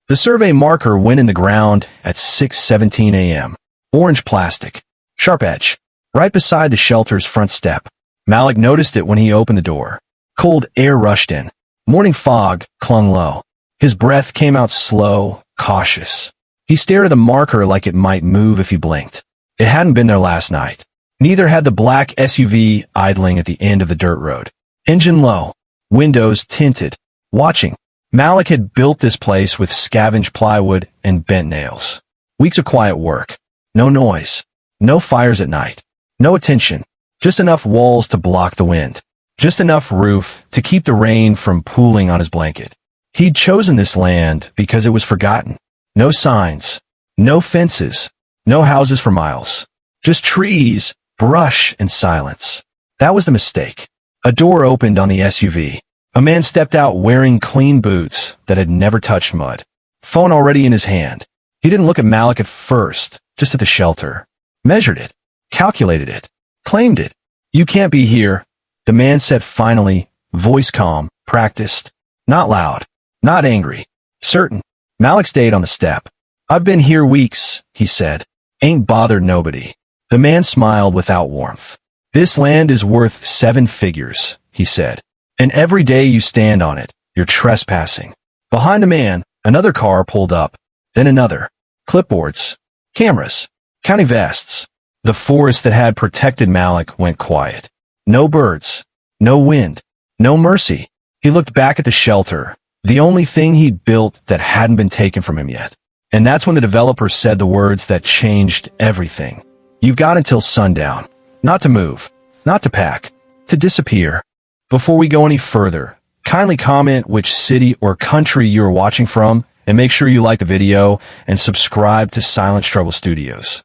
The survey marker went in the ground at 6:17 a.m. Orange plastic. Sharp edge. Right beside the shelter's front step. Malik noticed it when he opened the door. Cold air rushed in. Morning fog clung low. His breath came out slow, cautious. He stared at the marker like it might move if he blinked. It hadn't been there last night. Neither had the black SUV idling at the end of the dirt road. Engine low. Windows tinted. Watching. Malik had built this place with scavenged plywood and bent nails. Weeks of quiet work. No noise. No fires at night. No attention. Just enough walls to block the wind. Just enough roof to keep the rain from pooling on his blanket. He'd chosen this land because it was forgotten. No signs. No fences. No houses for miles. Just trees, brush, and silence. That was the mistake. A door opened on the SUV. A man stepped out wearing clean boots that had never touched mud. Phone already in his hand. He didn't look at Malik at first, just at the shelter. Measured it. Calculated it. Claimed it. You can't be here, the man said finally, voice calm, practiced. Not loud. Not angry. Certain. Malik stayed on the step. I've been here weeks, he said. Ain't bothered nobody. The man smiled without warmth. This land is worth 7 figures, he said. And every day you stand on it, you're trespassing. Behind the man, another car pulled up. Then another. Clipboards. Cameras. County vests. The forest that had protected Malik went quiet. No birds. No wind. No mercy. He looked back at the shelter, the only thing he'd built that hadn't been taken from him yet. And that's when the developer said the words that changed everything. You've got until sundown. Not to move. Not to pack. To disappear. Before we go any further, kindly comment which city or country you're watching from, and make sure you like the video and subscribe to Silent Struggle Studios.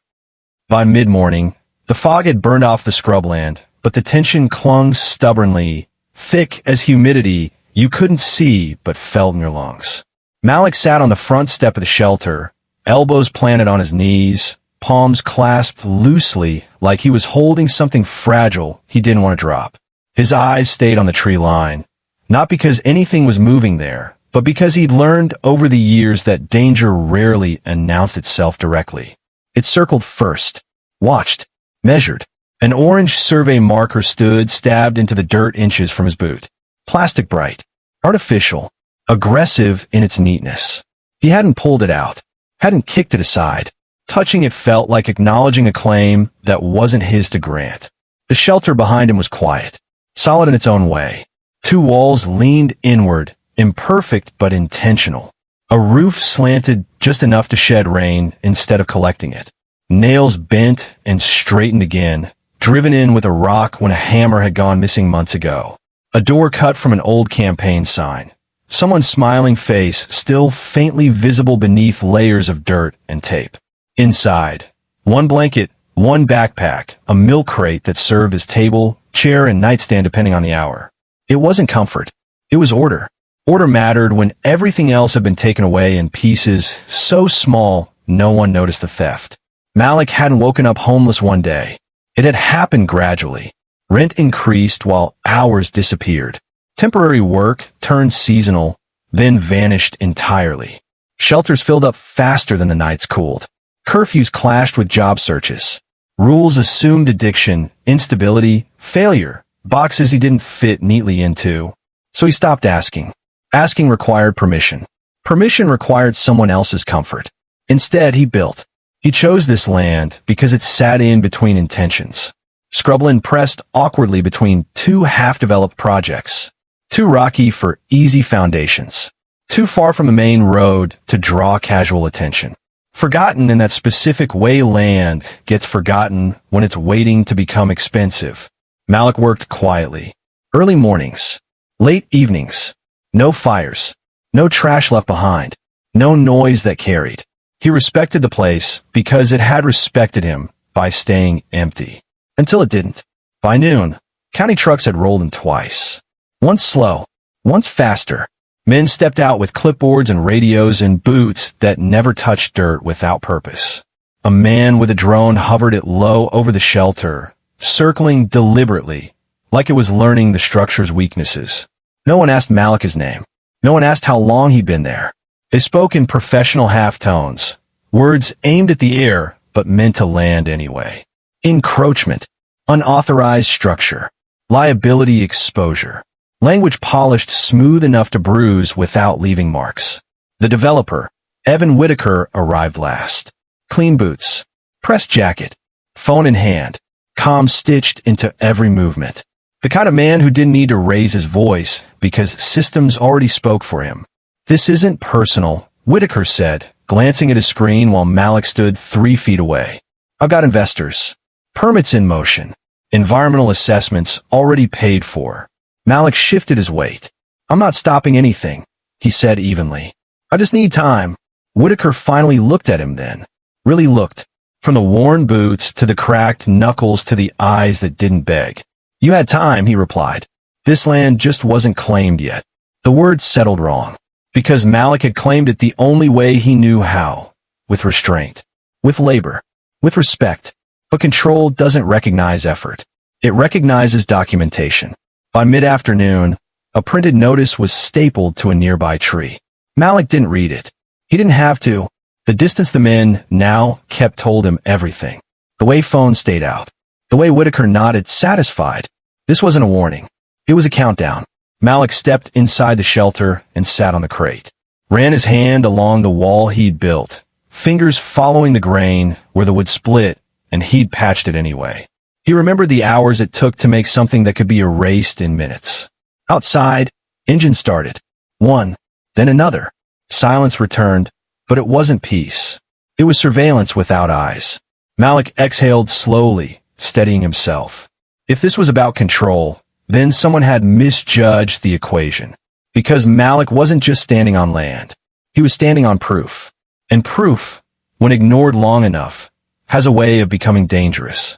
By mid-morning, the fog had burned off the scrubland, but the tension clung stubbornly, thick as humidity you couldn't see but felt in your lungs. Malik sat on the front step of the shelter, elbows planted on his knees, palms clasped loosely like he was holding something fragile he didn't want to drop. His eyes stayed on the tree line, not because anything was moving there, but because he'd learned over the years that danger rarely announced itself directly. It circled first, watched, measured. An orange survey marker stood stabbed into the dirt inches from his boot. Plastic bright, artificial, aggressive in its neatness. He hadn't pulled it out, hadn't kicked it aside. Touching it felt like acknowledging a claim that wasn't his to grant. The shelter behind him was quiet, solid in its own way. 2 walls leaned inward, imperfect but intentional. A roof slanted just enough to shed rain instead of collecting it. Nails bent and straightened again, driven in with a rock when a hammer had gone missing months ago. A door cut from an old campaign sign. Someone's smiling face still faintly visible beneath layers of dirt and tape. Inside, 1 blanket, 1 backpack, a milk crate that served as table, chair, and nightstand depending on the hour. It wasn't comfort. It was order. Order mattered when everything else had been taken away in pieces so small no one noticed the theft. Malik hadn't woken up homeless one day. It had happened gradually. Rent increased while hours disappeared. Temporary work turned seasonal, then vanished entirely. Shelters filled up faster than the nights cooled. Curfews clashed with job searches. Rules assumed addiction, instability, failure, boxes he didn't fit neatly into. So he stopped asking. Asking required permission. Permission required someone else's comfort. Instead, he built. He chose this land because it sat in between intentions. Scrubland pressed awkwardly between 2 half-developed projects. Too rocky for easy foundations. Too far from the main road to draw casual attention. Forgotten in that specific way land gets forgotten when it's waiting to become expensive. Malik worked quietly. Early mornings. Late evenings. No fires. No trash left behind. No noise that carried. He respected the place because it had respected him by staying empty. Until it didn't. By noon, county trucks had rolled in twice. Once slow, once faster. Men stepped out with clipboards and radios and boots that never touched dirt without purpose. A man with a drone hovered it low over the shelter, circling deliberately, like it was learning the structure's weaknesses. No one asked Malik his name. No one asked how long he'd been there. They spoke in professional half-tones, words aimed at the air but meant to land anyway. Encroachment, unauthorized structure, liability exposure. Language polished smooth enough to bruise without leaving marks. The developer, Evan Whitaker, arrived last. Clean boots, pressed jacket, phone in hand, calm stitched into every movement. The kind of man who didn't need to raise his voice because systems already spoke for him. "This isn't personal," Whitaker said, glancing at his screen while Malik stood 3 feet away. "I've got investors. Permits in motion. Environmental assessments already paid for." Malik shifted his weight. "I'm not stopping anything," he said evenly. "I just need time." Whitaker finally looked at him then. Really looked. From the worn boots to the cracked knuckles to the eyes that didn't beg. "You had time," he replied. This land just wasn't claimed yet. The word settled wrong. Because Malik had claimed it the only way he knew how. With restraint. With labor. With respect. But control doesn't recognize effort. It recognizes documentation. By mid-afternoon, a printed notice was stapled to a nearby tree. Malik didn't read it. He didn't have to. The distance the men now kept told him everything. The way phones stayed out. The way Whitaker nodded, satisfied. This wasn't a warning. It was a countdown. Malik stepped inside the shelter and sat on the crate. Ran his hand along the wall he'd built, fingers following the grain where the wood split, and he'd patched it anyway. He remembered the hours it took to make something that could be erased in minutes. Outside, engine started. One, then another. Silence returned, but it wasn't peace. It was surveillance without eyes. Malik exhaled slowly, steadying himself. If this was about control, then someone had misjudged the equation. Because Malik wasn't just standing on land. He was standing on proof. And proof, when ignored long enough, has a way of becoming dangerous.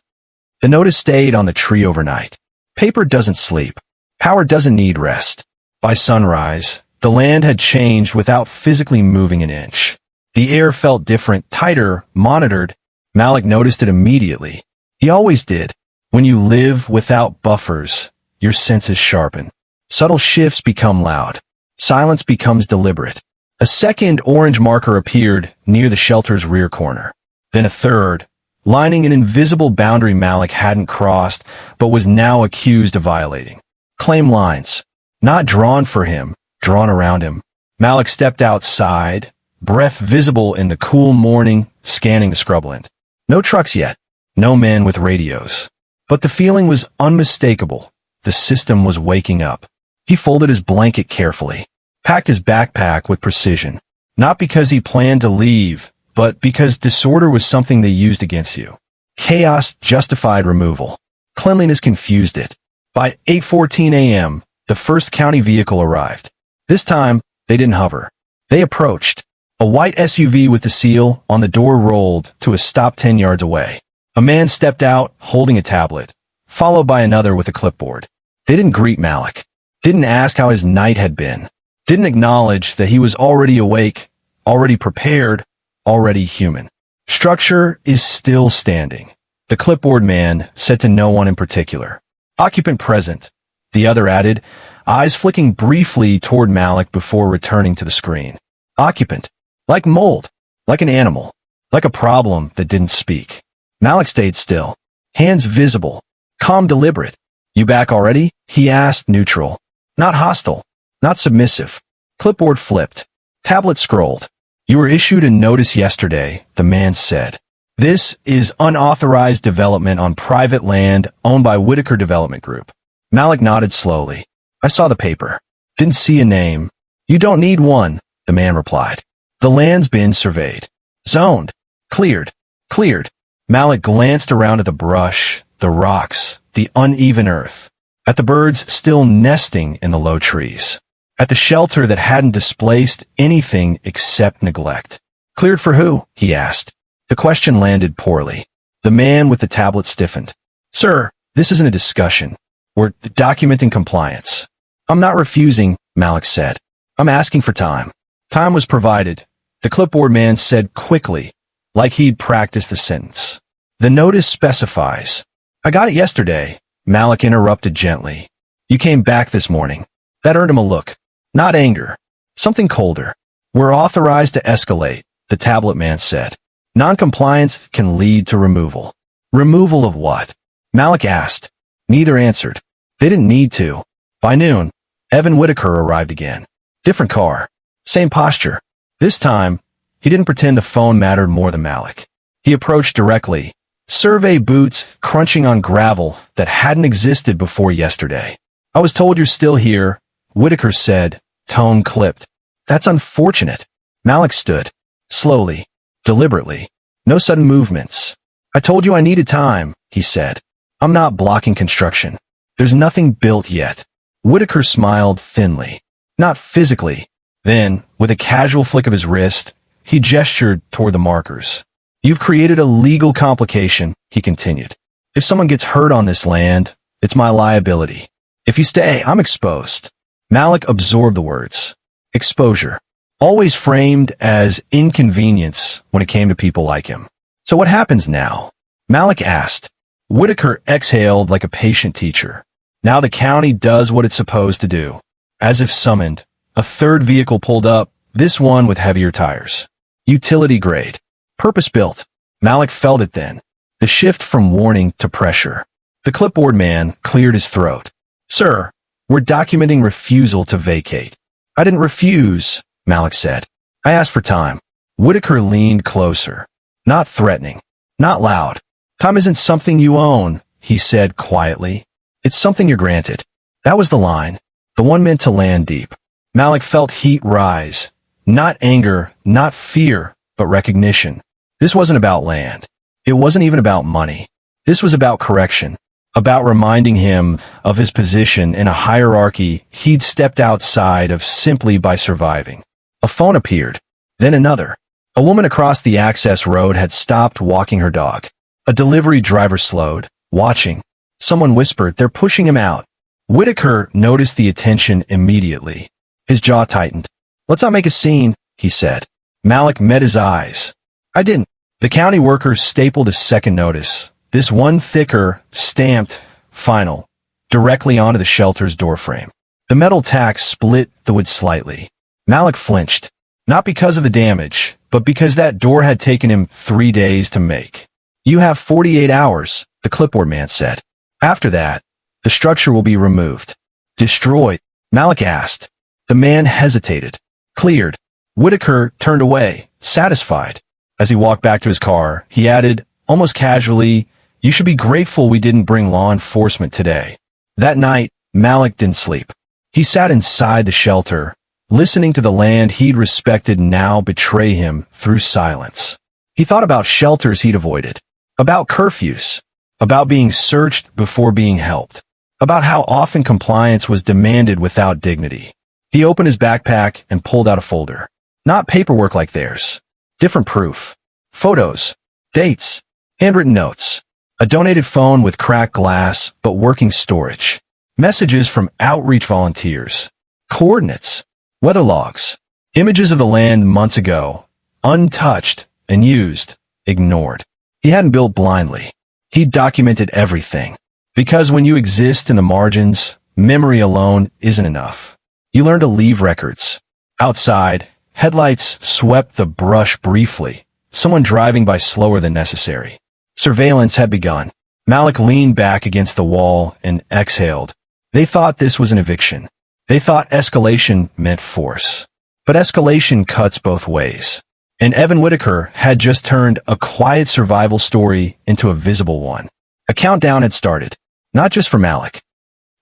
The notice stayed on the tree overnight. Paper doesn't sleep. Power doesn't need rest. By sunrise, the land had changed without physically moving an inch. The air felt different, tighter, monitored. Malik noticed it immediately. He always did. When you live without buffers, your senses sharpen. Subtle shifts become loud. Silence becomes deliberate. A second orange marker appeared near the shelter's rear corner. Then a third, lining an invisible boundary Malik hadn't crossed, but was now accused of violating. Claim lines. Not drawn for him, drawn around him. Malik stepped outside, breath visible in the cool morning, scanning the scrubland. No trucks yet. No men with radios. But the feeling was unmistakable. The system was waking up. He folded his blanket carefully, packed his backpack with precision. Not because he planned to leave, but because disorder was something they used against you. Chaos justified removal. Cleanliness confused it. By 8:14 a.m., the first county vehicle arrived. This time, they didn't hover. They approached. A white SUV with the seal on the door rolled to a stop 10 yards away. A man stepped out, holding a tablet, followed by another with a clipboard. They didn't greet Malik. Didn't ask how his night had been. Didn't acknowledge that he was already awake, already prepared, already human. Structure is still standing. The clipboard man said to no one in particular. Occupant present, the other added, eyes flicking briefly toward Malik before returning to the screen. Occupant. Like mold. Like an animal. Like a problem that didn't speak. Malik stayed still. Hands visible. Calm, deliberate. "You back already?" he asked, neutral. Not hostile. Not submissive. Clipboard flipped. Tablet scrolled. "You were issued a notice yesterday," the man said. "This is unauthorized development on private land owned by Whitaker Development Group." Malik nodded slowly. "I saw the paper. Didn't see a name." "You don't need one," the man replied. "The land's been surveyed. Zoned. Cleared. Cleared." Malik glanced around at the brush, the rocks, the uneven earth, at the birds still nesting in the low trees, at the shelter that hadn't displaced anything except neglect. "Cleared for who?" he asked. The question landed poorly. The man with the tablet stiffened. "Sir, this isn't a discussion. We're documenting compliance." "I'm not refusing," Malik said. "I'm asking for time." Time was provided, the clipboard man said quickly, like he'd practiced the sentence. "The notice specifies." "I got it yesterday," Malik interrupted gently. "You came back this morning." That earned him a look. Not anger. Something colder. We're authorized to escalate, the tablet man said. Non-compliance can lead to removal. Removal of what? Malik asked. Neither answered. They didn't need to. By noon, Evan Whitaker arrived again. Different car. Same posture. This time, he didn't pretend the phone mattered more than Malik. He approached directly. Survey boots crunching on gravel that hadn't existed before yesterday. I was told you're still here, Whitaker said, tone clipped. That's unfortunate. Malik stood. Slowly. Deliberately. No sudden movements. I told you I needed time, he said. I'm not blocking construction. There's nothing built yet. Whitaker smiled thinly. Not physically. Then, with a casual flick of his wrist, he gestured toward the markers. You've created a legal complication, he continued. If someone gets hurt on this land, it's my liability. If you stay, I'm exposed. Malik absorbed the words. Exposure. Always framed as inconvenience when it came to people like him. So what happens now? Malik asked. Whitaker exhaled like a patient teacher. Now the county does what it's supposed to do. As if summoned, a third vehicle pulled up, this one with heavier tires. Utility grade. Purpose-built. Malik felt it then. The shift from warning to pressure. The clipboard man cleared his throat. Sir, we're documenting refusal to vacate. I didn't refuse, Malik said. I asked for time. Whitaker leaned closer. Not threatening. Not loud. Time isn't something you own, he said quietly. It's something you're granted. That was the line. The one meant to land deep. Malik felt heat rise. Not anger, not fear, but recognition. This wasn't about land. It wasn't even about money. This was about correction. About reminding him of his position in a hierarchy he'd stepped outside of simply by surviving. A phone appeared. Then another. A woman across the access road had stopped walking her dog. A delivery driver slowed, watching. Someone whispered, they're pushing him out. Whitaker noticed the attention immediately. His jaw tightened. Let's not make a scene, he said. Malik met his eyes. I didn't. The county workers stapled a second notice. This one thicker, stamped, final, directly onto the shelter's doorframe. The metal tack split the wood slightly. Malik flinched. Not because of the damage, but because that door had taken him 3 days to make. You have 48 hours, the clipboard man said. After that, the structure will be removed. Destroyed, Malik asked. The man hesitated. Cleared. Whitaker turned away, satisfied. As he walked back to his car, he added, almost casually, you should be grateful we didn't bring law enforcement today. That night, Malik didn't sleep. He sat inside the shelter, listening to the land he'd respected now betray him through silence. He thought about shelters he'd avoided, about curfews, about being searched before being helped, about how often compliance was demanded without dignity. He opened his backpack and pulled out a folder. Not paperwork like theirs. Different proof. Photos. Dates. Handwritten notes. A donated phone with cracked glass but working storage. Messages from outreach volunteers. Coordinates. Weather logs. Images of the land months ago. Untouched and used. Ignored. He hadn't built blindly. He documented everything. Because when you exist in the margins, memory alone isn't enough. You learn to leave records. Outside, headlights swept the brush briefly, someone driving by slower than necessary. Surveillance had begun. Malik leaned back against the wall and exhaled. They thought this was an eviction. They thought escalation meant force. But escalation cuts both ways. And Evan Whitaker had just turned a quiet survival story into a visible one. A countdown had started, not just for Malik.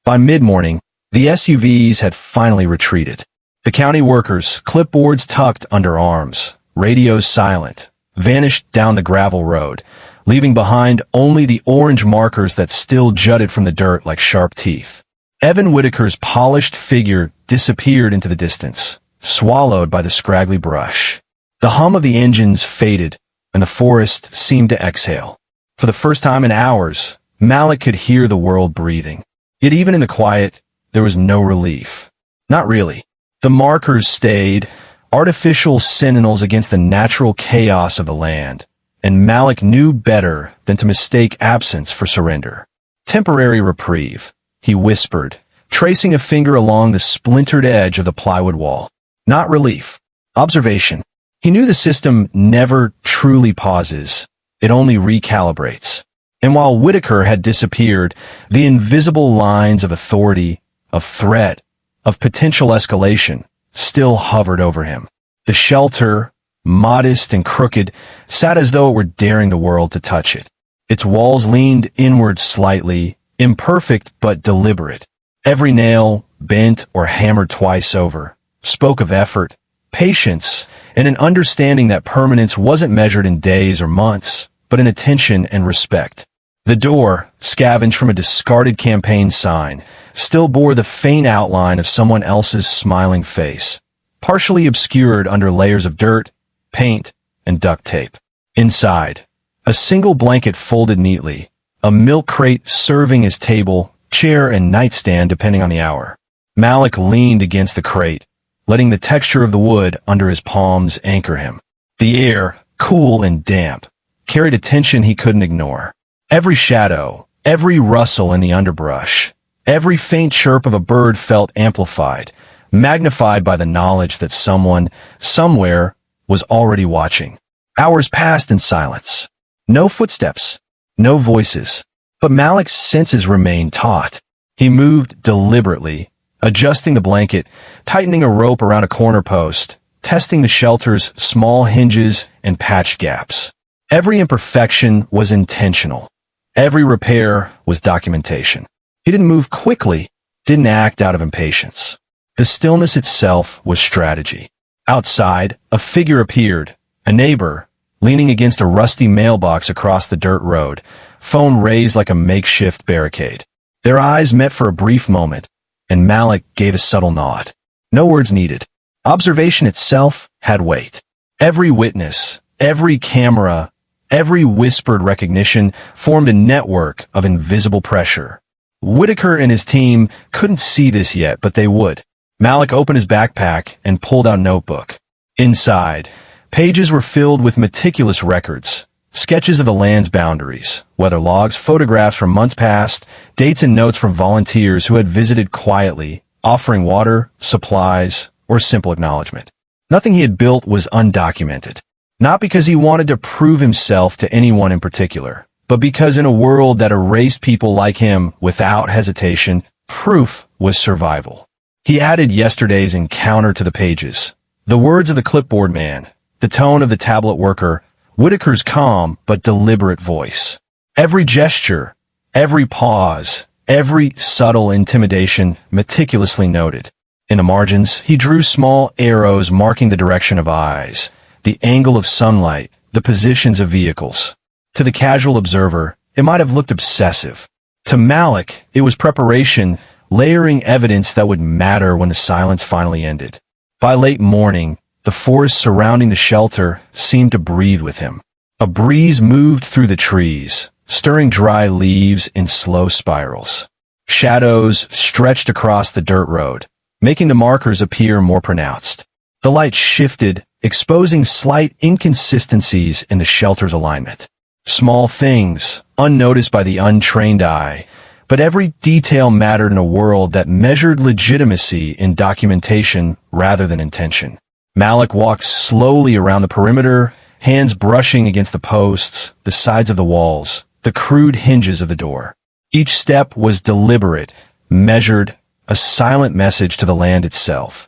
By mid-morning, the SUVs had finally retreated. The county workers, clipboards tucked under arms, radios silent, vanished down the gravel road, leaving behind only the orange markers that still jutted from the dirt like sharp teeth. Evan Whitaker's polished figure disappeared into the distance, swallowed by the scraggly brush. The hum of the engines faded, and the forest seemed to exhale. For the first time in hours, Malik could hear the world breathing. Yet even in the quiet, there was no relief. Not really. The markers stayed, artificial sentinels against the natural chaos of the land, and Malik knew better than to mistake absence for surrender. Temporary reprieve, he whispered, tracing a finger along the splintered edge of the plywood wall. Not relief. Observation. He knew the system never truly pauses. It only recalibrates. And while Whitaker had disappeared, the invisible lines of authority, of threat, of potential escalation still hovered over him. The shelter, modest and crooked, sat as though it were daring the world to touch it. Its walls leaned inward slightly, imperfect but deliberate. Every nail, bent or hammered twice over, spoke of effort, patience, and an understanding that permanence wasn't measured in days or months, but in attention and respect. The door, scavenged from a discarded campaign sign, still bore the faint outline of someone else's smiling face, partially obscured under layers of dirt, paint, and duct tape. Inside, a single blanket folded neatly, a milk crate serving as table, chair, and nightstand depending on the hour. Malik leaned against the crate, letting the texture of the wood under his palms anchor him. The air, cool and damp, carried a tension he couldn't ignore. Every shadow, every rustle in the underbrush, every faint chirp of a bird felt amplified, magnified by the knowledge that someone, somewhere, was already watching. Hours passed in silence. No footsteps, no voices, but Malik's senses remained taut. He moved deliberately, adjusting the blanket, tightening a rope around a corner post, testing the shelter's small hinges and patched gaps. Every imperfection was intentional. Every repair was documentation. He didn't move quickly, didn't act out of impatience. The stillness itself was strategy. Outside, a figure appeared, a neighbor, leaning against a rusty mailbox across the dirt road, phone raised like a makeshift barricade. Their eyes met for a brief moment, and Malik gave a subtle nod. No words needed. Observation itself had weight. Every witness, every camera, every whispered recognition formed a network of invisible pressure. Whitaker and his team couldn't see this yet, but they would. Malik opened his backpack and pulled out a notebook. Inside, pages were filled with meticulous records, sketches of the land's boundaries, weather logs, photographs from months past, dates and notes from volunteers who had visited quietly, offering water, supplies, or simple acknowledgement. Nothing he had built was undocumented. Not because he wanted to prove himself to anyone in particular, but because in a world that erased people like him without hesitation, proof was survival. He added yesterday's encounter to the pages. The words of the clipboard man, the tone of the tablet worker, Whitaker's calm but deliberate voice. Every gesture, every pause, every subtle intimidation meticulously noted. In the margins, he drew small arrows marking the direction of eyes, the angle of sunlight, the positions of vehicles. To the casual observer, it might have looked obsessive. To Malik, it was preparation, layering evidence that would matter when the silence finally ended. By late morning, the forest surrounding the shelter seemed to breathe with him. A breeze moved through the trees, stirring dry leaves in slow spirals. Shadows stretched across the dirt road, making the markers appear more pronounced. The light shifted, exposing slight inconsistencies in the shelter's alignment. Small things, unnoticed by the untrained eye, but every detail mattered in a world that measured legitimacy in documentation rather than intention. Malik walked slowly around the perimeter, hands brushing against the posts, the sides of the walls, the crude hinges of the door. Each step was deliberate, measured, a silent message to the land itself.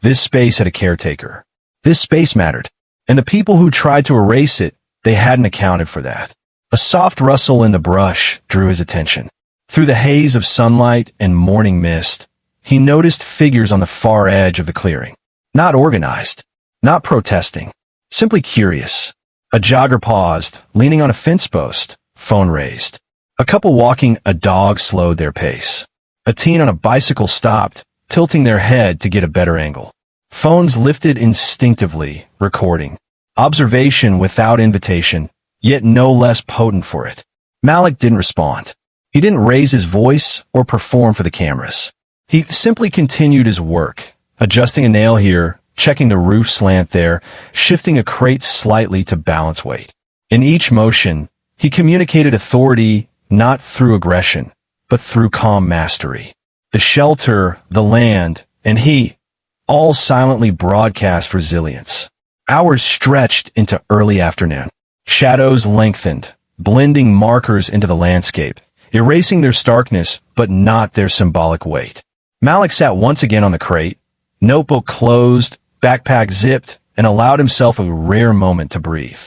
This space had a caretaker. This space mattered, and the people who tried to erase it, they hadn't accounted for that. A soft rustle in the brush drew his attention. Through the haze of sunlight and morning mist, he noticed figures on the far edge of the clearing. Not organized, not protesting, simply curious. A jogger paused, leaning on a fence post, phone raised. A couple walking a dog slowed their pace. A teen on a bicycle stopped, tilting their head to get a better angle. Phones lifted instinctively, recording. Observation without invitation, yet no less potent for it. Malik didn't respond. He didn't raise his voice or perform for the cameras. He simply continued his work, adjusting a nail here, checking the roof slant there, shifting a crate slightly to balance weight. In each motion, he communicated authority not through aggression, but through calm mastery. The shelter, the land, and he all silently broadcast resilience. Hours stretched into early afternoon. Shadows lengthened, blending markers into the landscape, erasing their starkness but not their symbolic weight. Malik sat once again on the crate, notebook closed, backpack zipped, and allowed himself a rare moment to breathe.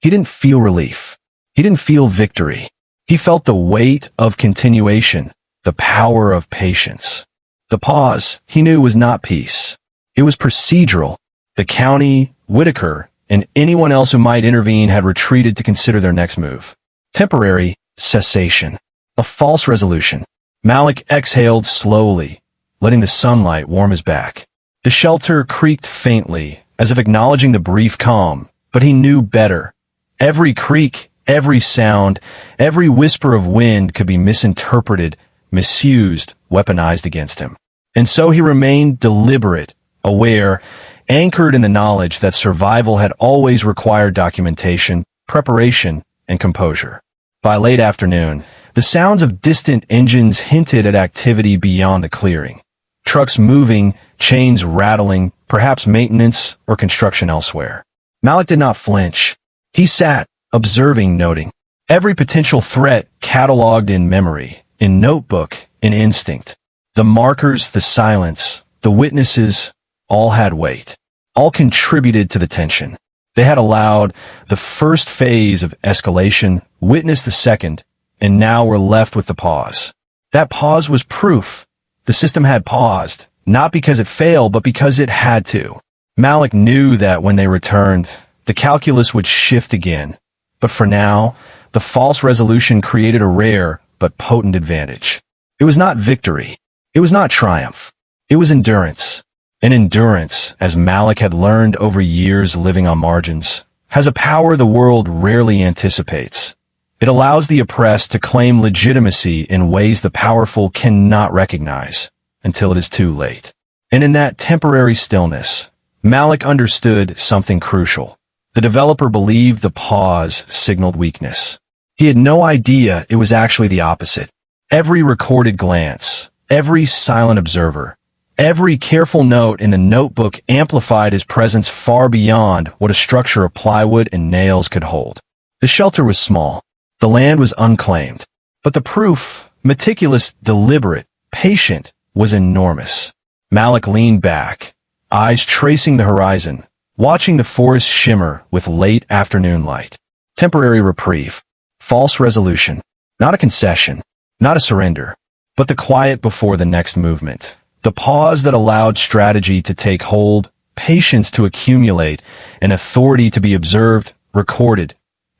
He didn't feel relief. He didn't feel victory. He felt the weight of continuation, the power of patience. The pause, he knew, was not peace. It was procedural. The county, Whitaker, and anyone else who might intervene had retreated to consider their next move. Temporary cessation. A false resolution. Malik exhaled slowly, letting the sunlight warm his back. The shelter creaked faintly, as if acknowledging the brief calm, but he knew better. Every creak, every sound, every whisper of wind could be misinterpreted, misused, weaponized against him. And so he remained deliberate, aware, anchored in the knowledge that survival had always required documentation, preparation, and composure. By late afternoon, the sounds of distant engines hinted at activity beyond the clearing. Trucks moving, chains rattling, perhaps maintenance or construction elsewhere. Malik did not flinch. He sat, observing, noting. Every potential threat cataloged in memory, in notebook, in instinct. The markers, the silence, the witnesses, all had weight. All contributed to the tension. They had allowed the first phase of escalation, witnessed the second, and now were left with the pause. That pause was proof. The system had paused, not because it failed, but because it had to. Malik knew that when they returned, the calculus would shift again. But for now, the false resolution created a rare but potent advantage. It was not victory. It was not triumph. It was endurance. And endurance, as Malik had learned over years living on margins, has a power the world rarely anticipates. It allows the oppressed to claim legitimacy in ways the powerful cannot recognize until it is too late. And in that temporary stillness, Malik understood something crucial. The developer believed the pause signaled weakness. He had no idea it was actually the opposite. Every recorded glance, every silent observer, every careful note in the notebook amplified his presence far beyond what a structure of plywood and nails could hold. The shelter was small. The land was unclaimed. But the proof, meticulous, deliberate, patient, was enormous. Malik leaned back, eyes tracing the horizon, watching the forest shimmer with late afternoon light. Temporary reprieve. False resolution. Not a concession. Not a surrender. But the quiet before the next movement. The pause that allowed strategy to take hold, patience to accumulate, and authority to be observed, recorded,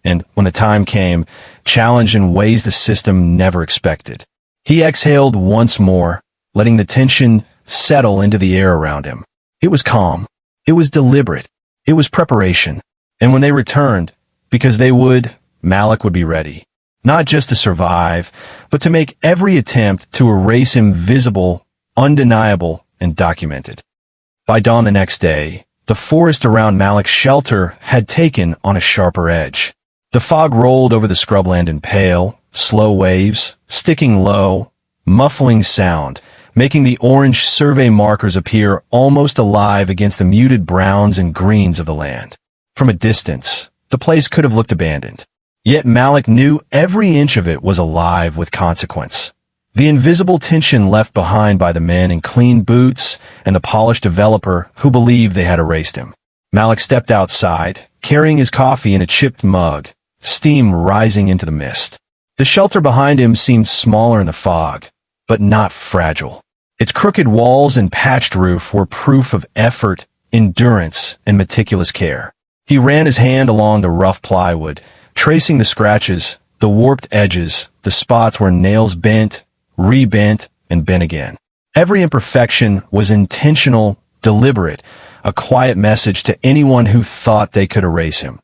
and, when the time came, challenged in ways the system never expected. He exhaled once more, letting the tension settle into the air around him. It was calm. It was deliberate. It was preparation. And when they returned, because they would, Malik would be ready. Not just to survive, but to make every attempt to erase him visible, undeniable, and documented. By dawn the next day, the forest around Malik's shelter had taken on a sharper edge. The fog rolled over the scrubland in pale, slow waves, sticking low, muffling sound, making the orange survey markers appear almost alive against the muted browns and greens of the land. From a distance, the place could have looked abandoned. Yet Malik knew every inch of it was alive with consequence. The invisible tension left behind by the men in clean boots and the polished developer who believed they had erased him. Malik stepped outside, carrying his coffee in a chipped mug, steam rising into the mist. The shelter behind him seemed smaller in the fog, but not fragile. Its crooked walls and patched roof were proof of effort, endurance, and meticulous care. He ran his hand along the rough plywood, tracing the scratches, the warped edges, the spots where nails bent, rebent, and bent again. Every imperfection was intentional, deliberate, a quiet message to anyone who thought they could erase him.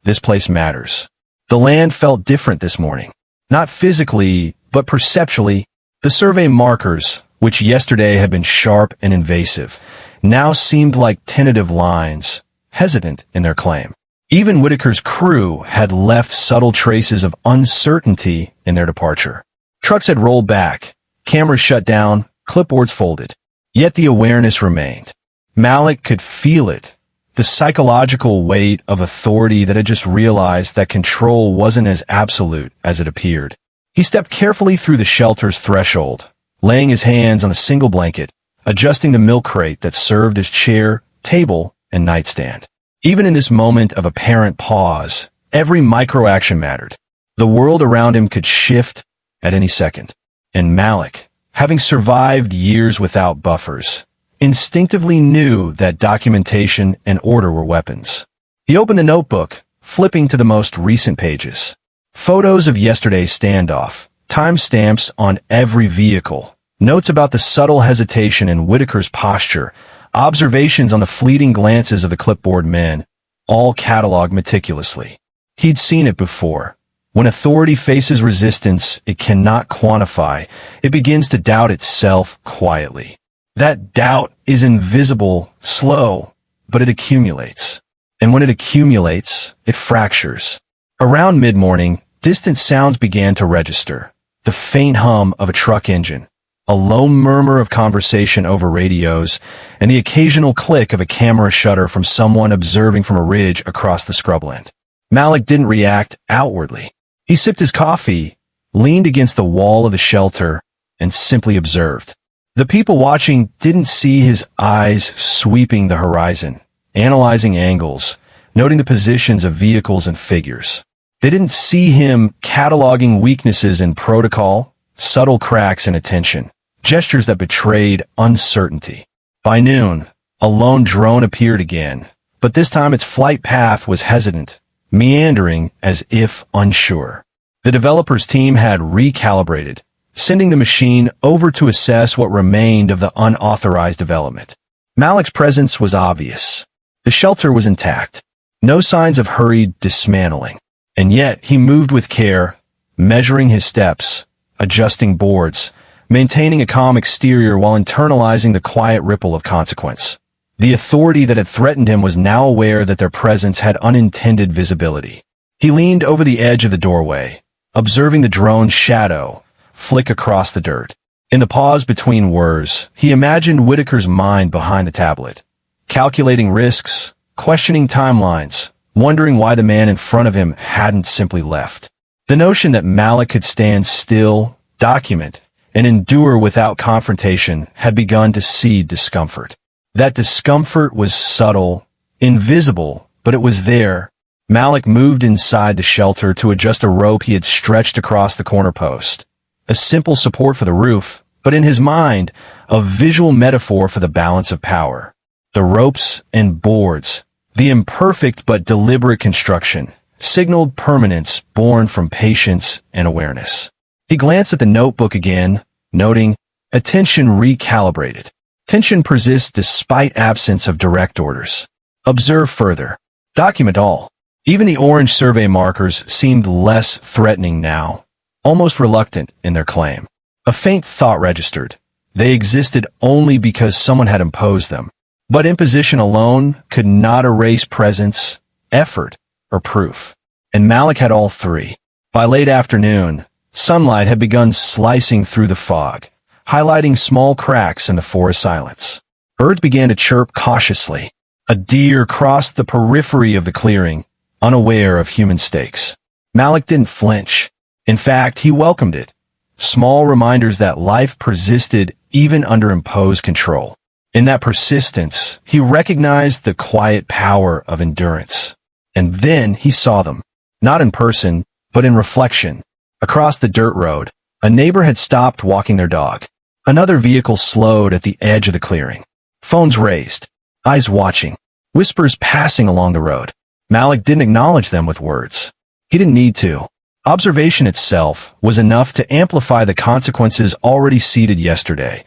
This place matters. The land felt different this morning. Not physically, but perceptually. The survey markers, which yesterday had been sharp and invasive, now seemed like tentative lines, hesitant in their claim. Even Whitaker's crew had left subtle traces of uncertainty in their departure. Trucks had rolled back, cameras shut down, clipboards folded. Yet the awareness remained. Malik could feel it, the psychological weight of authority that had just realized that control wasn't as absolute as it appeared. He stepped carefully through the shelter's threshold, laying his hands on a single blanket, adjusting the milk crate that served as chair, table, and nightstand. Even in this moment of apparent pause, every micro-action mattered. The world around him could shift at any second. And Malik, having survived years without buffers, instinctively knew that documentation and order were weapons. He opened the notebook, flipping to the most recent pages. Photos of yesterday's standoff, timestamps on every vehicle, notes about the subtle hesitation in Whitaker's posture, observations on the fleeting glances of the clipboard men, all cataloged meticulously. He'd seen it before. When authority faces resistance it cannot quantify, it begins to doubt itself quietly. That doubt is invisible, slow, but it accumulates. And when it accumulates, it fractures. Around mid-morning, distant sounds began to register. The faint hum of a truck engine, a low murmur of conversation over radios, and the occasional click of a camera shutter from someone observing from a ridge across the scrubland. Malik didn't react outwardly. He sipped his coffee, leaned against the wall of the shelter, and simply observed. The people watching didn't see his eyes sweeping the horizon, analyzing angles, noting the positions of vehicles and figures. They didn't see him cataloging weaknesses in protocol, subtle cracks in attention, gestures that betrayed uncertainty. By noon, a lone drone appeared again, but this time its flight path was hesitant, meandering as if unsure. The developers' team had recalibrated, sending the machine over to assess what remained of the unauthorized development. Malik's presence was obvious. The shelter was intact. No signs of hurried dismantling. And yet he moved with care, measuring his steps, adjusting boards, maintaining a calm exterior while internalizing the quiet ripple of consequence. The authority that had threatened him was now aware that their presence had unintended visibility. He leaned over the edge of the doorway, observing the drone's shadow flick across the dirt. In the pause between whirs, he imagined Whitaker's mind behind the tablet, calculating risks, questioning timelines, wondering why the man in front of him hadn't simply left. The notion that Malik could stand still, document, and endure without confrontation had begun to seed discomfort. That discomfort was subtle, invisible, but it was there. Malik moved inside the shelter to adjust a rope he had stretched across the corner post. A simple support for the roof, but in his mind, a visual metaphor for the balance of power. The ropes and boards, the imperfect but deliberate construction, signaled permanence born from patience and awareness. He glanced at the notebook again, noting, attention recalibrated. Tension persists despite absence of direct orders. Observe further. Document all. Even the orange survey markers seemed less threatening now, almost reluctant in their claim. A faint thought registered. They existed only because someone had imposed them. But imposition alone could not erase presence, effort, or proof. And Malik had all three. By late afternoon, sunlight had begun slicing through the fog, highlighting small cracks in the forest silence. Birds began to chirp cautiously. A deer crossed the periphery of the clearing, unaware of human stakes. Malik didn't flinch. In fact, he welcomed it. Small reminders that life persisted even under imposed control. In that persistence, he recognized the quiet power of endurance. And then he saw them. Not in person, but in reflection. Across the dirt road, a neighbor had stopped walking their dog. Another vehicle slowed at the edge of the clearing. Phones raised, eyes watching, whispers passing along the road. Malik didn't acknowledge them with words. He didn't need to. Observation itself was enough to amplify the consequences already seeded yesterday.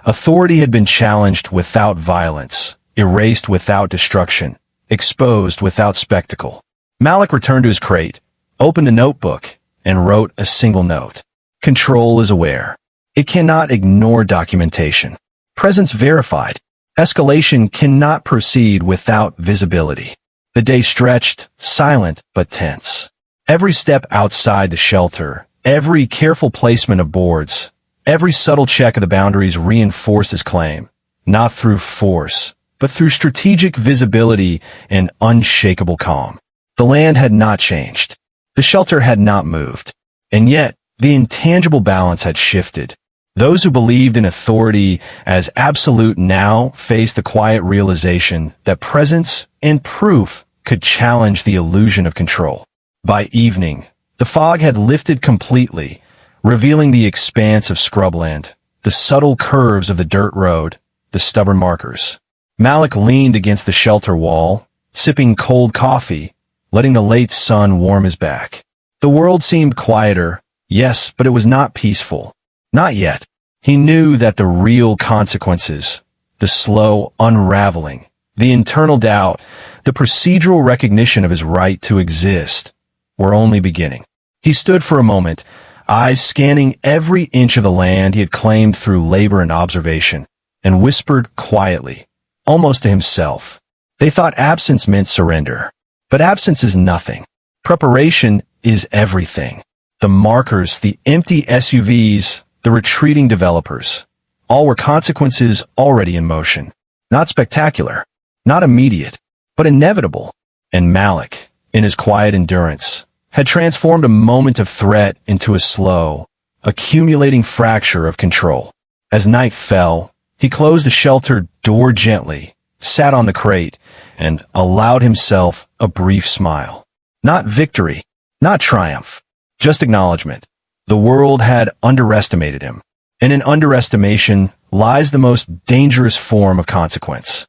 Authority had been challenged without violence, erased without destruction, exposed without spectacle. Malik returned to his crate, opened a notebook, and wrote a single note. Control is aware. It cannot ignore documentation. Presence verified. Escalation cannot proceed without visibility. The day stretched, silent but tense. Every step outside the shelter, every careful placement of boards, every subtle check of the boundaries reinforced his claim, not through force, but through strategic visibility and unshakable calm. The land had not changed. The shelter had not moved. And yet, the intangible balance had shifted. Those who believed in authority as absolute now faced the quiet realization that presence and proof could challenge the illusion of control. By evening, the fog had lifted completely, revealing the expanse of scrubland, the subtle curves of the dirt road, the stubborn markers. Malik leaned against the shelter wall, sipping cold coffee, letting the late sun warm his back. The world seemed quieter, yes, but it was not peaceful. Not yet. He knew that the real consequences, the slow unraveling, the internal doubt, the procedural recognition of his right to exist, were only beginning. He stood for a moment, eyes scanning every inch of the land he had claimed through labor and observation, and whispered quietly, almost to himself. They thought absence meant surrender. But absence is nothing. Preparation is everything. The markers, the empty SUVs, the retreating developers, all were consequences already in motion. Not spectacular, not immediate, but inevitable. And Malik, in his quiet endurance, had transformed a moment of threat into a slow, accumulating fracture of control. As night fell, he closed the shelter door gently, sat on the crate, and allowed himself a brief smile. Not victory, not triumph, just acknowledgement. The world had underestimated him, and in underestimation lies the most dangerous form of consequence.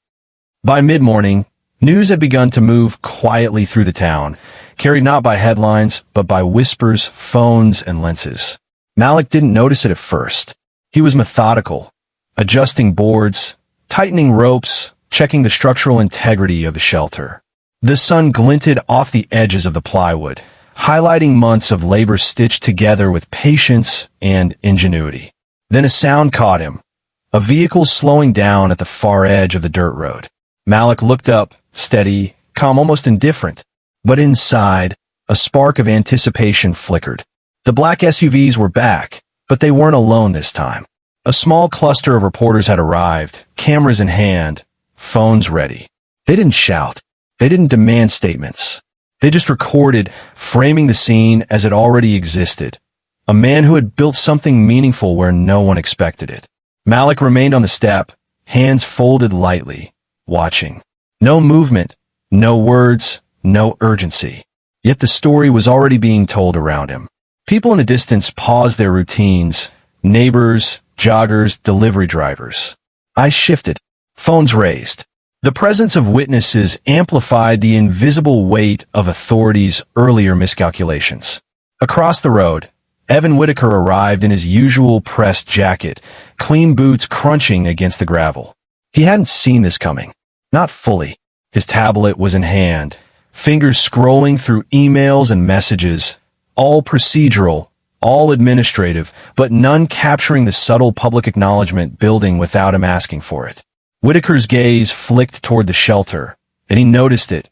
By mid-morning, news had begun to move quietly through the town, carried not by headlines, but by whispers, phones, and lenses. Malik didn't notice it at first. He was methodical, adjusting boards, tightening ropes, checking the structural integrity of the shelter. The sun glinted off the edges of the plywood, highlighting months of labor stitched together with patience and ingenuity. Then a sound caught him, a vehicle slowing down at the far edge of the dirt road. Malik looked up, steady, calm, almost indifferent. But inside, a spark of anticipation flickered. The black SUVs were back, but they weren't alone this time. A small cluster of reporters had arrived, cameras in hand, phones ready. They didn't shout. They didn't demand statements. They just recorded, framing the scene as it already existed. A man who had built something meaningful where no one expected it. Malik remained on the step, hands folded lightly, watching. No movement, no words, no urgency. Yet the story was already being told around him. People in the distance paused their routines, neighbors, joggers, delivery drivers. Eyes shifted, phones raised. The presence of witnesses amplified the invisible weight of authorities' earlier miscalculations. Across the road, Evan Whitaker arrived in his usual pressed jacket, clean boots crunching against the gravel. He hadn't seen this coming. Not fully. His tablet was in hand, fingers scrolling through emails and messages, all procedural, all administrative, but none capturing the subtle public acknowledgement building without him asking for it. Whitaker's gaze flicked toward the shelter, and he noticed it.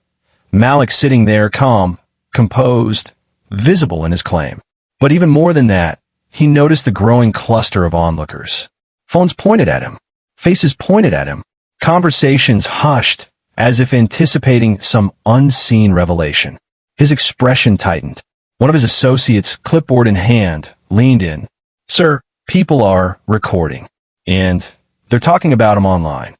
Malik sitting there calm, composed, visible in his claim. But even more than that, he noticed the growing cluster of onlookers. Phones pointed at him. Faces pointed at him. Conversations hushed, as if anticipating some unseen revelation. His expression tightened. One of his associates, clipboard in hand, leaned in. "Sir, people are recording. And they're talking about him online."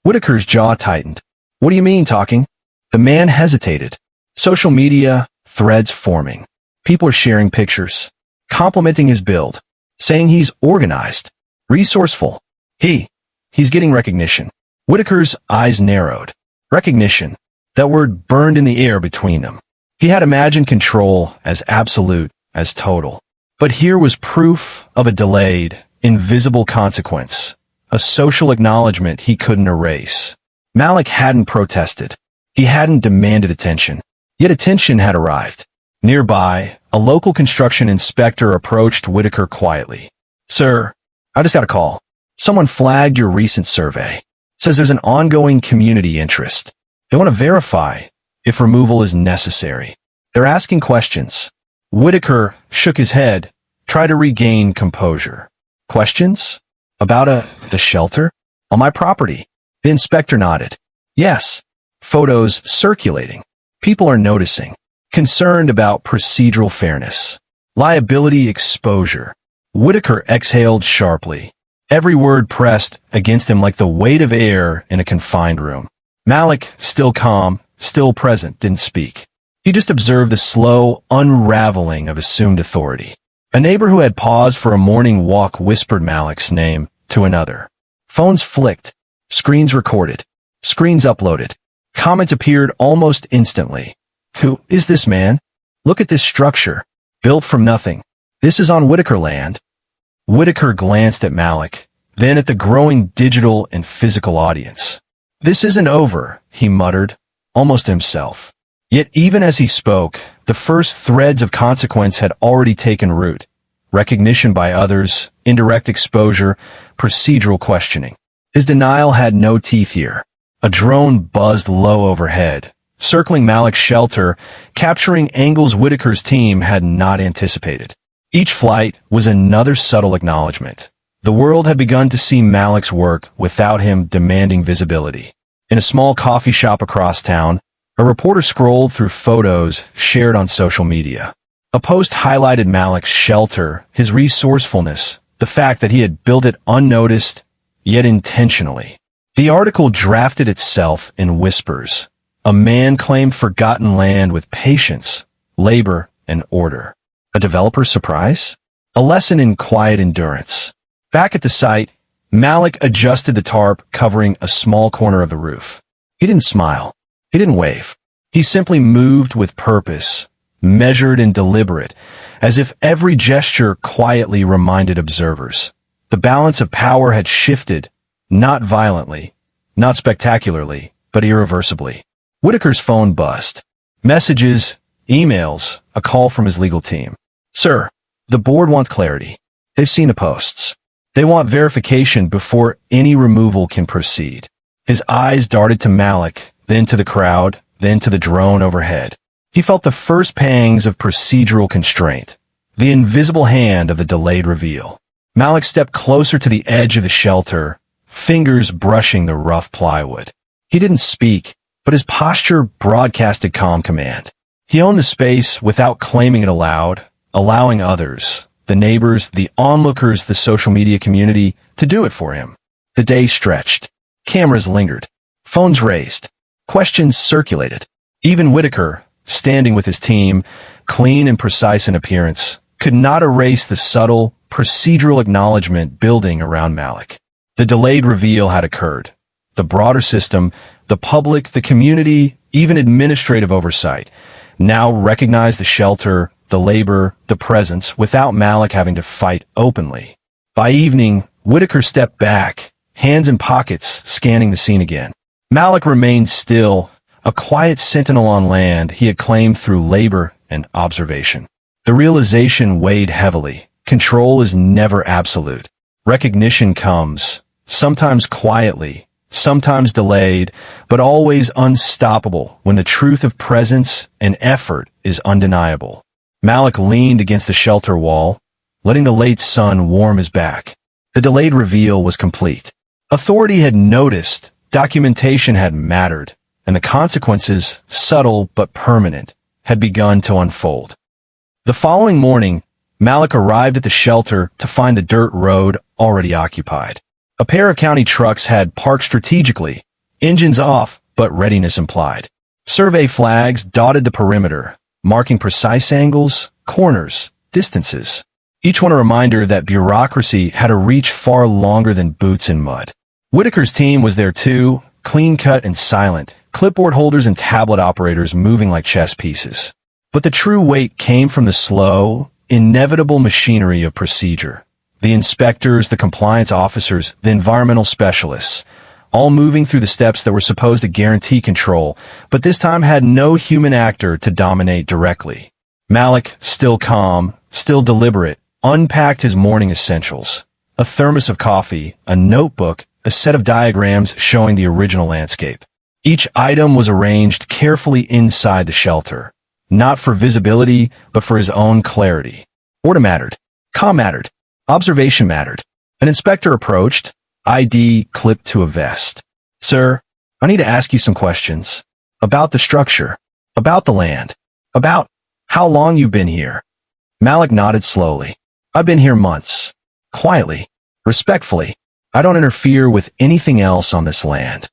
Whitaker's jaw tightened. "What do you mean, talking?" The man hesitated. "Social media, threads forming. People are sharing pictures, complimenting his build, saying he's organized, resourceful. He's getting recognition." Whitaker's eyes narrowed. Recognition. That word burned in the air between them. He had imagined control as absolute, as total. But here was proof of a delayed, invisible consequence. A social acknowledgement he couldn't erase. Malik hadn't protested. He hadn't demanded attention. Yet attention had arrived. Nearby, a local construction inspector approached Whitaker quietly. "Sir, I just got a call. Someone flagged your recent survey. Says there's an ongoing community interest. They want to verify if removal is necessary. They're asking questions." Whitaker shook his head, tried to regain composure. "Questions? About the shelter? On my property?" The inspector nodded. Yes. Photos circulating. People are noticing. Concerned about procedural fairness. Liability exposure. Whitaker exhaled sharply. Every word pressed against him like the weight of air in a confined room. Malik, still calm, still present, didn't speak. He just observed the slow unraveling of assumed authority. A neighbor who had paused for a morning walk whispered Malik's name to another. Phones flicked. Screens recorded. Screens uploaded. Comments appeared almost instantly. Who is this man? Look at this structure. Built from nothing. This is on Whitaker land. Whitaker glanced at Malik, then at the growing digital and physical audience. This isn't over, he muttered, almost to himself. Yet even as he spoke, the first threads of consequence had already taken root. Recognition by others, indirect exposure, procedural questioning. His denial had no teeth here. A drone buzzed low overhead, circling Malik's shelter, capturing angles Whitaker's team had not anticipated. Each flight was another subtle acknowledgement. The world had begun to see Malik's work without him demanding visibility. In a small coffee shop across town, a reporter scrolled through photos shared on social media. A post highlighted Malik's shelter, his resourcefulness, the fact that he had built it unnoticed, yet intentionally. The article drafted itself in whispers. A man claimed forgotten land with patience, labor, and order. A developer's surprise? A lesson in quiet endurance. Back at the site, Malik adjusted the tarp covering a small corner of the roof. He didn't smile. He didn't wave. He simply moved with purpose, measured and deliberate, as if every gesture quietly reminded observers. The balance of power had shifted, not violently, not spectacularly, but irreversibly. Whitaker's phone buzzed. Messages, emails, a call from his legal team. Sir, the board wants clarity. They've seen the posts. They want verification before any removal can proceed. His eyes darted to Malik, then to the crowd, then to the drone overhead. He felt the first pangs of procedural constraint, the invisible hand of the delayed reveal. Malik stepped closer to the edge of the shelter, fingers brushing the rough plywood. He didn't speak, but his posture broadcasted calm command. He owned the space without claiming it aloud, allowing others, the neighbors, the onlookers, the social media community, to do it for him. The day stretched. Cameras lingered. Phones raised. Questions circulated. Even Whitaker, standing with his team, clean and precise in appearance, could not erase the subtle, procedural acknowledgement building around Malik. The delayed reveal had occurred. The broader system, the public, the community, even administrative oversight, now recognized the shelter, the labor, the presence, without Malik having to fight openly. By evening, Whitaker stepped back, hands in pockets, scanning the scene again. Malik remained still, a quiet sentinel on land he had claimed through labor and observation. The realization weighed heavily. Control is never absolute. Recognition comes, sometimes quietly, sometimes delayed, but always unstoppable when the truth of presence and effort is undeniable. Malik leaned against the shelter wall, letting the late sun warm his back. The delayed reveal was complete. Authority had noticed, documentation had mattered, and the consequences, subtle but permanent, had begun to unfold. The following morning, Malik arrived at the shelter to find the dirt road already occupied. A pair of county trucks had parked strategically, engines off, but readiness implied. Survey flags dotted the perimeter, marking precise angles, corners, distances. Each one a reminder that bureaucracy had a reach far longer than boots in mud. Whitaker's team was there too, clean-cut and silent, clipboard holders and tablet operators moving like chess pieces. But the true weight came from the slow, inevitable machinery of procedure. The inspectors, the compliance officers, the environmental specialists, all moving through the steps that were supposed to guarantee control, but this time had no human actor to dominate directly. Malik, still calm, still deliberate, unpacked his morning essentials. A thermos of coffee, a notebook, a set of diagrams showing the original landscape. Each item was arranged carefully inside the shelter, not for visibility, but for his own clarity. Order mattered. Calm mattered. Observation mattered. An inspector approached, ID clipped to a vest. Sir, I need to ask you some questions. About the structure. About the land. About how long you've been here. Malik nodded slowly. I've been here months. Quietly. Respectfully. I don't interfere with anything else on this land.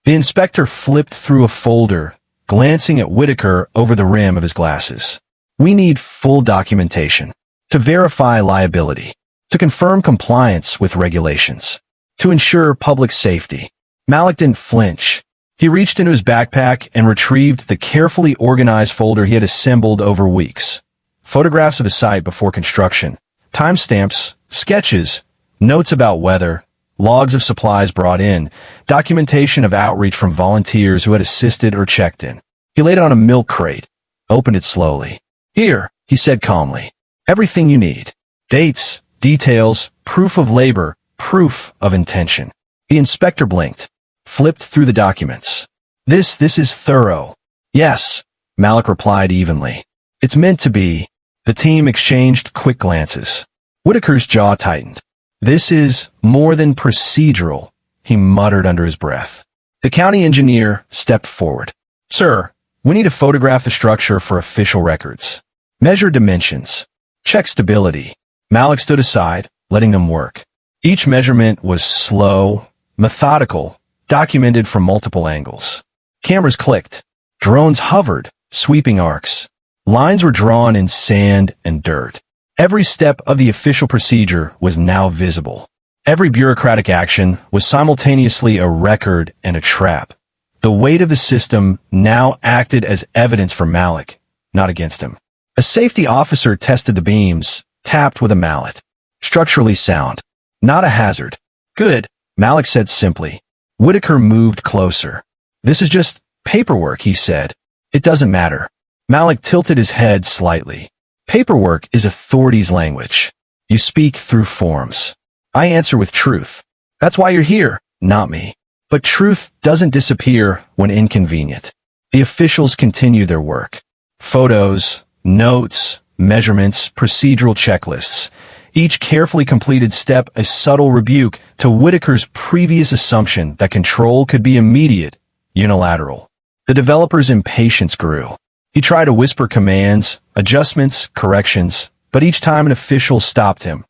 The inspector flipped through a folder, glancing at Whitaker over the rim of his glasses. We need full documentation. To verify liability. To confirm compliance with regulations. To ensure public safety. Malik didn't flinch. He reached into his backpack and retrieved the carefully organized folder he had assembled over weeks. Photographs of the site before construction, timestamps, sketches, notes about weather, logs of supplies brought in, documentation of outreach from volunteers who had assisted or checked in. He laid it on a milk crate, opened it slowly. Here, he said calmly. Everything you need. Dates, details, proof of labor, proof of intention. The inspector blinked, flipped through the documents. This is thorough. Yes, Malik replied evenly. It's meant to be. The team exchanged quick glances. Whitaker's jaw tightened. This is more than procedural, he muttered under his breath. The county engineer stepped forward. Sir, we need to photograph the structure for official records. Measure dimensions. Check stability. Malik stood aside, letting them work. Each measurement was slow, methodical, documented from multiple angles. Cameras clicked. Drones hovered, sweeping arcs. Lines were drawn in sand and dirt. Every step of the official procedure was now visible. Every bureaucratic action was simultaneously a record and a trap. The weight of the system now acted as evidence for Malik, not against him. A safety officer tested the beams, tapped with a mallet. Structurally sound. Not a hazard. Good, Malik said simply. Whitaker moved closer. This is just paperwork, he said. It doesn't matter. Malik tilted his head slightly. Paperwork is authority's language. You speak through forms. I answer with truth. That's why you're here, not me. But truth doesn't disappear when inconvenient. The officials continue their work. Photos, notes, measurements, procedural checklists. Each carefully completed step a subtle rebuke to Whitaker's previous assumption that control could be immediate, unilateral. The developer's impatience grew. He tried to whisper commands, adjustments, corrections, but each time an official stopped him.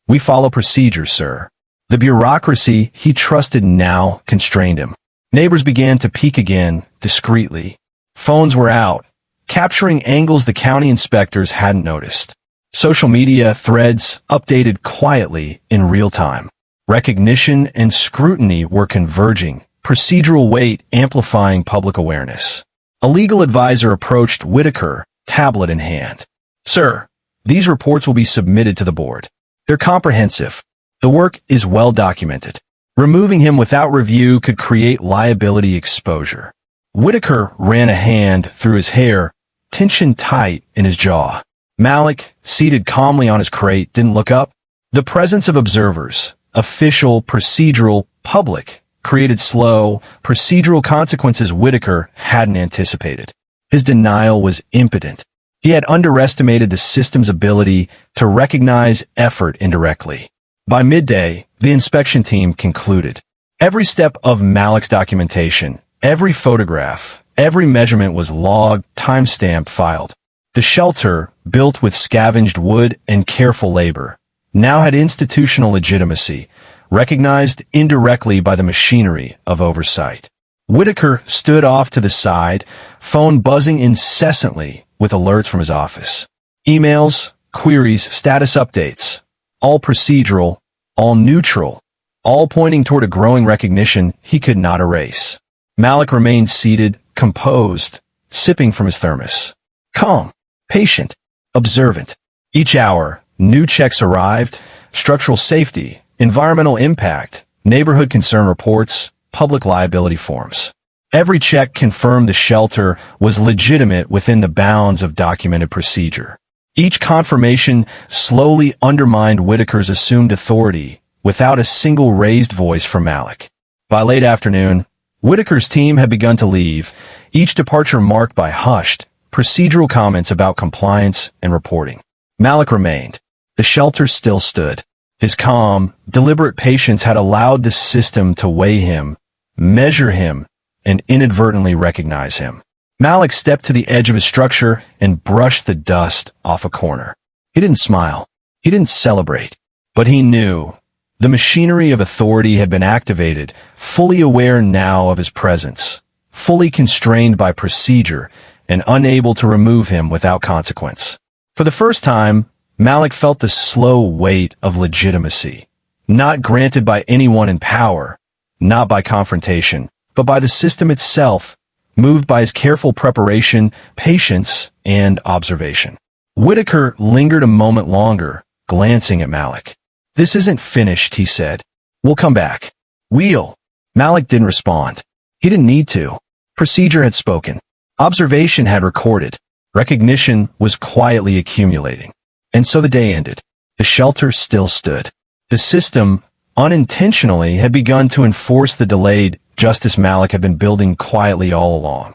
We follow procedures, sir. The bureaucracy he trusted now constrained him. Neighbors began to peek again, discreetly. Phones were out, capturing angles the county inspectors hadn't noticed. Social media threads updated quietly in real time. Recognition and scrutiny were converging, procedural weight amplifying public awareness. A legal advisor approached Whitaker, tablet in hand. Sir, these reports will be submitted to the board. They're comprehensive. The work is well documented. Removing him without review could create liability exposure. Whitaker ran a hand through his hair, tension tight in his jaw. Malik, seated calmly on his crate, didn't look up. The presence of observers, official, procedural, public, created slow, procedural consequences Whitaker hadn't anticipated. His denial was impotent. He had underestimated the system's ability to recognize effort indirectly. By midday, the inspection team concluded. Every step of Malik's documentation, every photograph, every measurement was logged, timestamped, filed. The shelter, built with scavenged wood and careful labor, now had institutional legitimacy, recognized indirectly by the machinery of oversight. Whitaker stood off to the side, phone buzzing incessantly with alerts from his office. Emails, queries, status updates, all procedural, all neutral, all pointing toward a growing recognition he could not erase. Malik remained seated, composed, sipping from his thermos. Calm, patient, observant. Each hour, new checks arrived, structural safety, environmental impact, neighborhood concern reports, public liability forms. Every check confirmed the shelter was legitimate within the bounds of documented procedure. Each confirmation slowly undermined Whitaker's assumed authority without a single raised voice from Malik. By late afternoon, Whitaker's team had begun to leave, each departure marked by hushed, procedural comments about compliance and reporting. Malik remained. The shelter still stood. His calm, deliberate patience had allowed the system to weigh him, measure him, and inadvertently recognize him. Malik stepped to the edge of his structure and brushed the dust off a corner. He didn't smile. He didn't celebrate. But he knew. The machinery of authority had been activated, fully aware now of his presence, fully constrained by procedure, and unable to remove him without consequence. For the first time, Malik felt the slow weight of legitimacy, not granted by anyone in power, not by confrontation, but by the system itself, moved by his careful preparation, patience, and observation. Whitaker lingered a moment longer, glancing at Malik. "This isn't finished," he said. "We'll come back." "We'll." Malik didn't respond. He didn't need to. Procedure had spoken. Observation had recorded. Recognition was quietly accumulating. And so the day ended. The shelter still stood. The system, unintentionally, had begun to enforce the delayed justice Malik had been building quietly all along.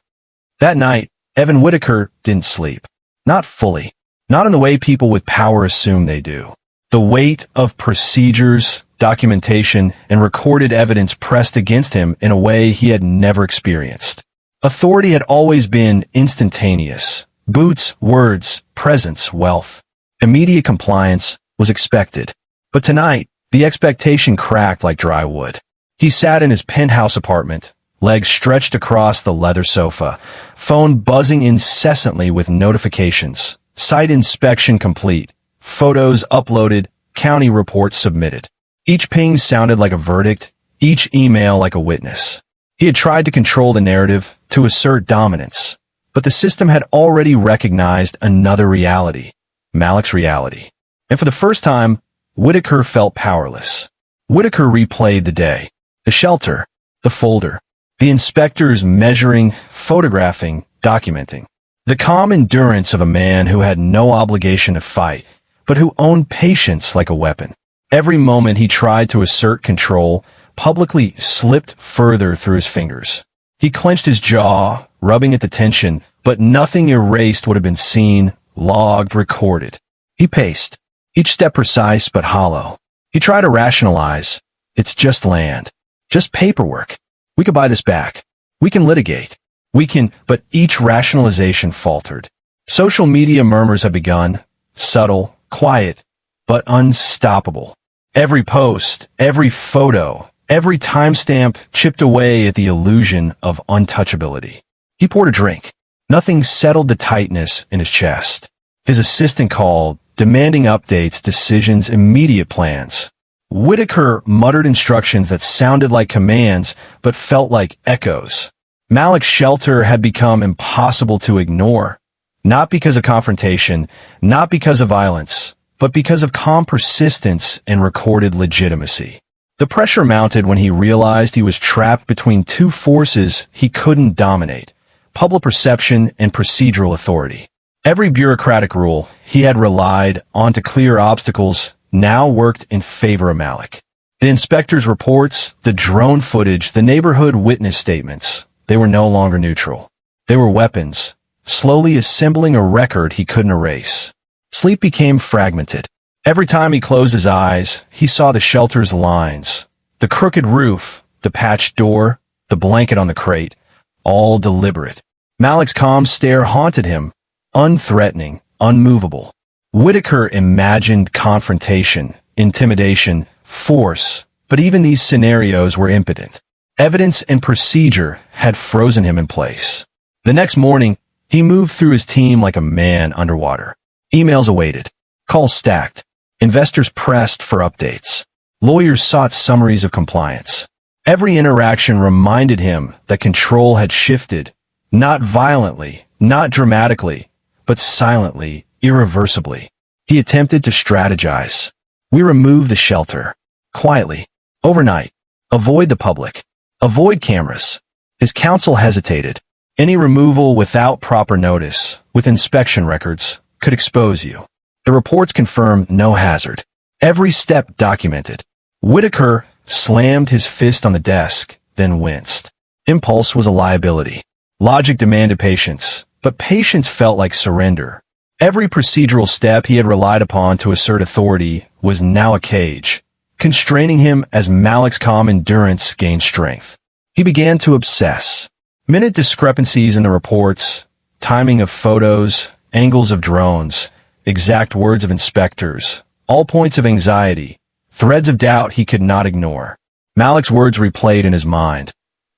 That night, Evan Whitaker didn't sleep. Not fully. Not in the way people with power assume they do. The weight of procedures, documentation, and recorded evidence pressed against him in a way he had never experienced. Authority had always been instantaneous. Boots, words, presence, wealth. Immediate compliance was expected. But tonight, the expectation cracked like dry wood. He sat in his penthouse apartment, legs stretched across the leather sofa, phone buzzing incessantly with notifications, site inspection complete, photos uploaded, county reports submitted. Each ping sounded like a verdict, each email like a witness. He had tried to control the narrative, to assert dominance, but the system had already recognized another reality, Malik's reality. And for the first time, Whitaker felt powerless. Whitaker replayed the day. The shelter, the folder, the inspectors measuring, photographing, documenting. The calm endurance of a man who had no obligation to fight, but who owned patience like a weapon. Every moment he tried to assert control, publicly slipped further through his fingers. He clenched his jaw, rubbing at the tension, but nothing erased would have been seen, logged, recorded. He paced, each step precise but hollow. He tried to rationalize. It's just land. Just paperwork. We could buy this back. We can litigate. But each rationalization faltered. Social media murmurs have begun, subtle, quiet, but unstoppable. Every post, every photo, every timestamp chipped away at the illusion of untouchability. He poured a drink. Nothing settled the tightness in his chest. His assistant called, demanding updates, decisions, immediate plans. Whitaker muttered instructions that sounded like commands, but felt like echoes. Malik's shelter had become impossible to ignore, not because of confrontation, not because of violence, but because of calm persistence and recorded legitimacy. The pressure mounted when he realized he was trapped between two forces he couldn't dominate, public perception and procedural authority. Every bureaucratic rule he had relied on to clear obstacles now worked in favor of Malik. The inspector's reports, the drone footage, the neighborhood witness statements, they were no longer neutral. They were weapons, slowly assembling a record he couldn't erase. Sleep became fragmented. Every time he closed his eyes, he saw the shelter's lines, the crooked roof, the patched door, the blanket on the crate, all deliberate. Malik's calm stare haunted him, unthreatening, unmovable. Whitaker imagined confrontation, intimidation, force, but even these scenarios were impotent. Evidence and procedure had frozen him in place. The next morning, he moved through his team like a man underwater. Emails awaited. Calls stacked. Investors pressed for updates. Lawyers sought summaries of compliance. Every interaction reminded him that control had shifted, not violently, not dramatically, but silently, irreversibly. He attempted to strategize. We remove the shelter. Quietly. Overnight. Avoid the public. Avoid cameras. His counsel hesitated. Any removal without proper notice, with inspection records, could expose you. The reports confirmed no hazard. Every step documented. Whitaker slammed his fist on the desk, then winced. Impulse was a liability. Logic demanded patience, but patience felt like surrender. Every procedural step he had relied upon to assert authority was now a cage, constraining him as Malik's calm endurance gained strength. He began to obsess. Minute discrepancies in the reports, timing of photos, angles of drones, exact words of inspectors, all points of anxiety, threads of doubt he could not ignore. Malik's words replayed in his mind.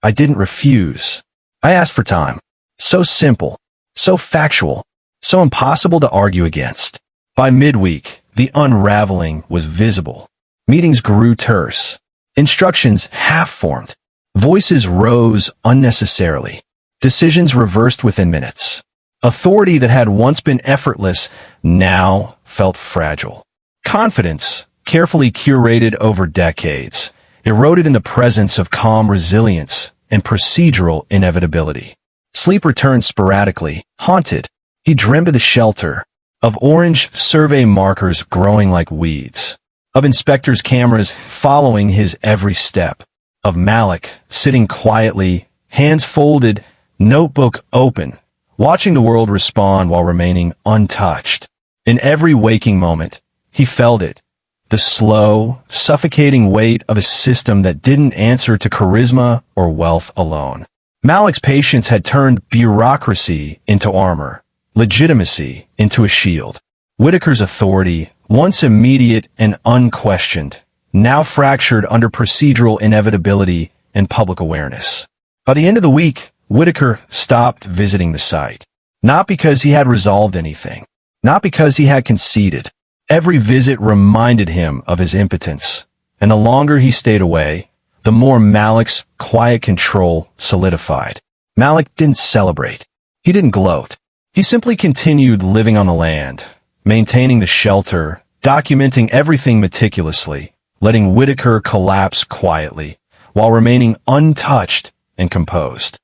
I didn't refuse. I asked for time. So simple, so factual, so impossible to argue against. By midweek, the unraveling was visible. Meetings grew terse. Instructions half-formed. Voices rose unnecessarily. Decisions reversed within minutes. Authority that had once been effortless now felt fragile. Confidence, carefully curated over decades, eroded in the presence of calm resilience and procedural inevitability. Sleep returned sporadically, haunted. He dreamed of the shelter, of orange survey markers growing like weeds, of inspectors' cameras following his every step, of Malik sitting quietly, hands folded, notebook open, watching the world respond while remaining untouched. In every waking moment, he felt it, the slow, suffocating weight of a system that didn't answer to charisma or wealth alone. Malik's patience had turned bureaucracy into armor, legitimacy into a shield. Whitaker's authority, once immediate and unquestioned, now fractured under procedural inevitability and public awareness. By the end of the week, Whitaker stopped visiting the site. Not because he had resolved anything, not because he had conceded. Every visit reminded him of his impotence, and the longer he stayed away, the more Malik's quiet control solidified. Malik didn't celebrate. He didn't gloat. He simply continued living on the land, maintaining the shelter, documenting everything meticulously, letting Whitaker collapse quietly, while remaining untouched and composed.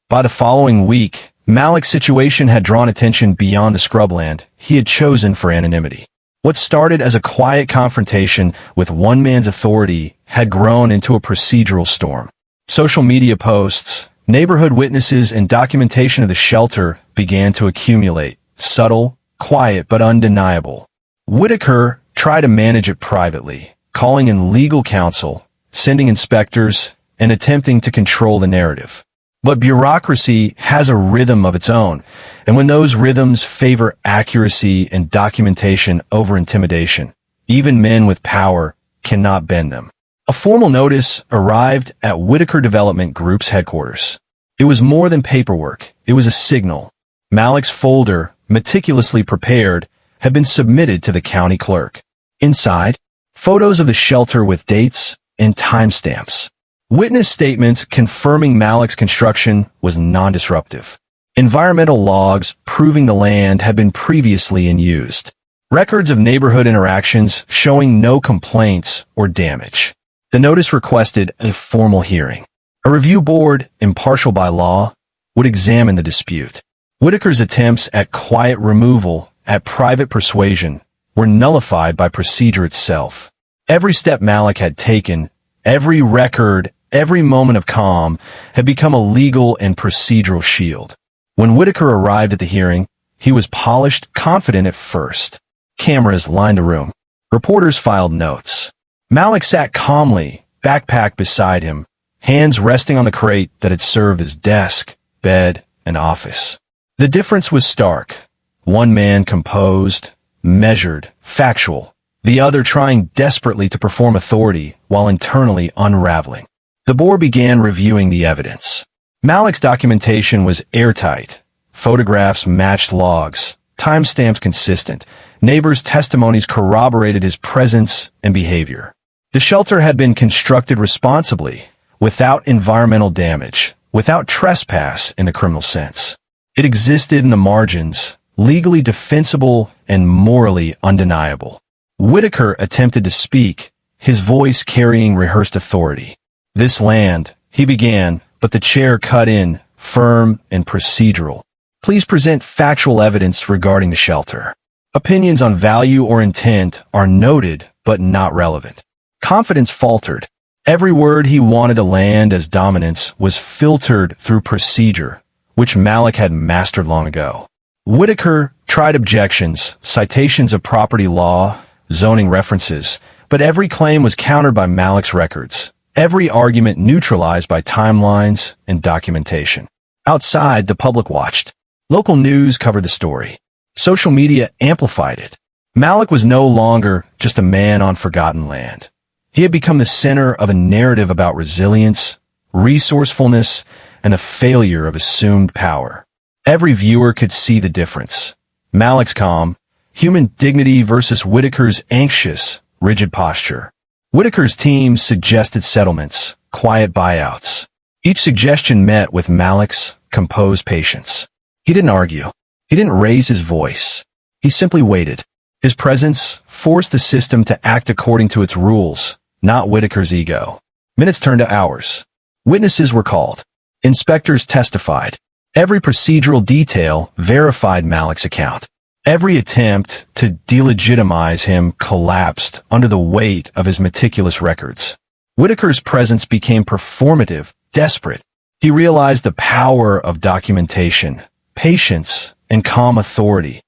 By the following week, Malik's situation had drawn attention beyond the scrubland he had chosen for anonymity. What started as a quiet confrontation with one man's authority had grown into a procedural storm. Social media posts, neighborhood witnesses, and documentation of the shelter began to accumulate, subtle, quiet, but undeniable. Whitaker tried to manage it privately, calling in legal counsel, sending inspectors, and attempting to control the narrative. But bureaucracy has a rhythm of its own, and when those rhythms favor accuracy and documentation over intimidation, even men with power cannot bend them. A formal notice arrived at Whitaker Development Group's headquarters. It was more than paperwork. It was a signal. Malik's folder, meticulously prepared, had been submitted to the county clerk. Inside, photos of the shelter with dates and timestamps. Witness statements confirming Malik's construction was non-disruptive. Environmental logs proving the land had been previously in use. Records of neighborhood interactions showing no complaints or damage. The notice requested a formal hearing. A review board, impartial by law, would examine the dispute. Whitaker's attempts at quiet removal, at private persuasion, were nullified by procedure itself. Every step Malik had taken, every record, every moment of calm had become a legal and procedural shield. When Whitaker arrived at the hearing, he was polished, confident at first. Cameras lined the room. Reporters filed notes. Malik sat calmly, backpack beside him, hands resting on the crate that had served as desk, bed, and office. The difference was stark. One man composed, measured, factual, the other trying desperately to perform authority while internally unraveling. The board began reviewing the evidence. Malik's documentation was airtight. Photographs matched logs, timestamps consistent. Neighbors' testimonies corroborated his presence and behavior. The shelter had been constructed responsibly, without environmental damage, without trespass in the criminal sense. It existed in the margins, legally defensible and morally undeniable. Whitaker attempted to speak, his voice carrying rehearsed authority. This land, he began, but the chair cut in, firm and procedural. Please present factual evidence regarding the shelter. Opinions on value or intent are noted, but not relevant. Confidence faltered. Every word he wanted to land as dominance was filtered through procedure, which Malik had mastered long ago. Whitaker tried objections, citations of property law, zoning references, but every claim was countered by Malik's records. every argument neutralized by timelines and documentation. Outside, the public watched. Local news covered the story. Social media amplified it. Malik was no longer just a man on forgotten land. He had become the center of a narrative about resilience, resourcefulness, and the failure of assumed power. Every viewer could see the difference. Malik's calm, human dignity versus Whitaker's anxious, rigid posture. Whitaker's team suggested settlements, quiet buyouts. Each suggestion met with Malik's composed patience. He didn't argue. He didn't raise his voice. He simply waited. His presence forced the system to act according to its rules, not Whitaker's ego. Minutes turned to hours. Witnesses were called. Inspectors testified. Every procedural detail verified Malik's account. Every attempt to delegitimize him collapsed under the weight of his meticulous records. Whitaker's presence became performative, desperate. He realized the power of documentation, patience, and calm authority,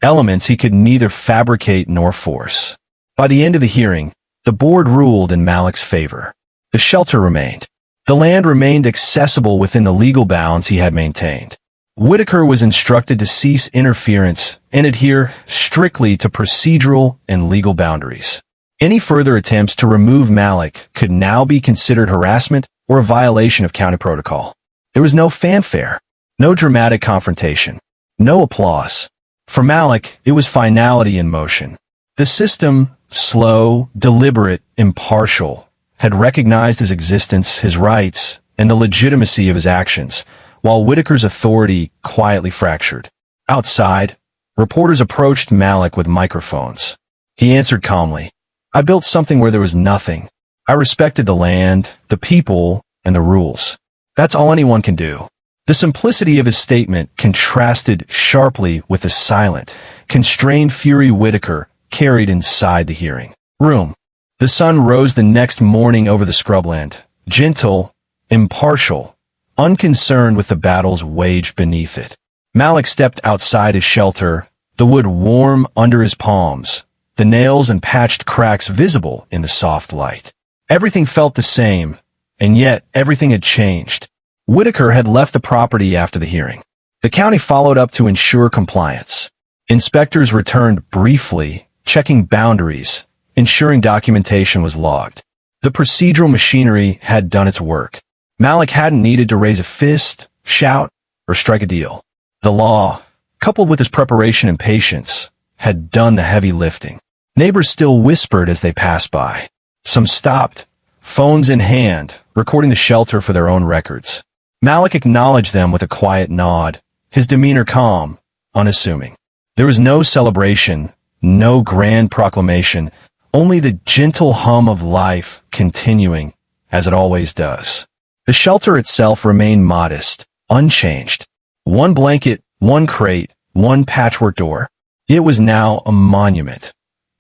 elements he could neither fabricate nor force. By the end of the hearing, the board ruled in Malik's favor. The shelter remained. The land remained accessible within the legal bounds he had maintained. Whitaker was instructed to cease interference and adhere strictly to procedural and legal boundaries. Any further attempts to remove Malik could now be considered harassment or a violation of county protocol. There was no fanfare, no dramatic confrontation, no applause. For Malik, it was finality in motion. The system, slow, deliberate, impartial, had recognized his existence, his rights, and the legitimacy of his actions, while Whitaker's authority quietly fractured. Outside, reporters approached Malik with microphones. He answered calmly, "I built something where there was nothing. I respected the land, the people, and the rules. That's all anyone can do." The simplicity of his statement contrasted sharply with the silent, constrained fury Whitaker carried inside the hearing room. The sun rose the next morning over the scrubland, gentle, impartial, unconcerned with the battles waged beneath it. Malik stepped outside his shelter, the wood warm under his palms, the nails and patched cracks visible in the soft light. Everything felt the same, and yet everything had changed. Whitaker had left the property after the hearing. The county followed up to ensure compliance. Inspectors returned briefly, checking boundaries, ensuring documentation was logged. The procedural machinery had done its work. Malik hadn't needed to raise a fist, shout, or strike a deal. The law, coupled with his preparation and patience, had done the heavy lifting. Neighbors still whispered as they passed by. Some stopped, phones in hand, recording the shelter for their own records. Malik acknowledged them with a quiet nod, his demeanor calm, unassuming. There was no celebration, no grand proclamation, only the gentle hum of life continuing, as it always does. The shelter itself remained modest, unchanged. One blanket, one crate, one patchwork door. It was now a monument.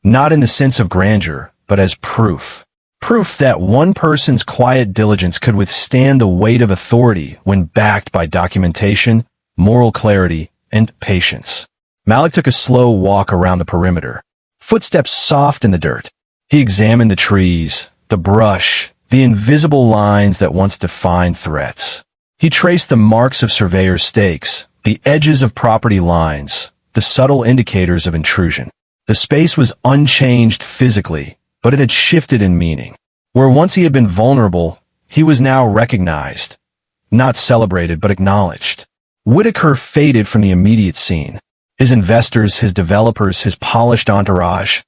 Not in the sense of grandeur, but as proof. Proof that one person's quiet diligence could withstand the weight of authority when backed by documentation, moral clarity, and patience. Malik took a slow walk around the perimeter, footsteps soft in the dirt. He examined the trees, the brush, the invisible lines that once defined threats. He traced the marks of surveyors' stakes, the edges of property lines, the subtle indicators of intrusion. The space was unchanged physically, but it had shifted in meaning. Where once he had been vulnerable, he was now recognized, not celebrated but acknowledged. Whitaker faded from the immediate scene. His investors, his developers, his polished entourage,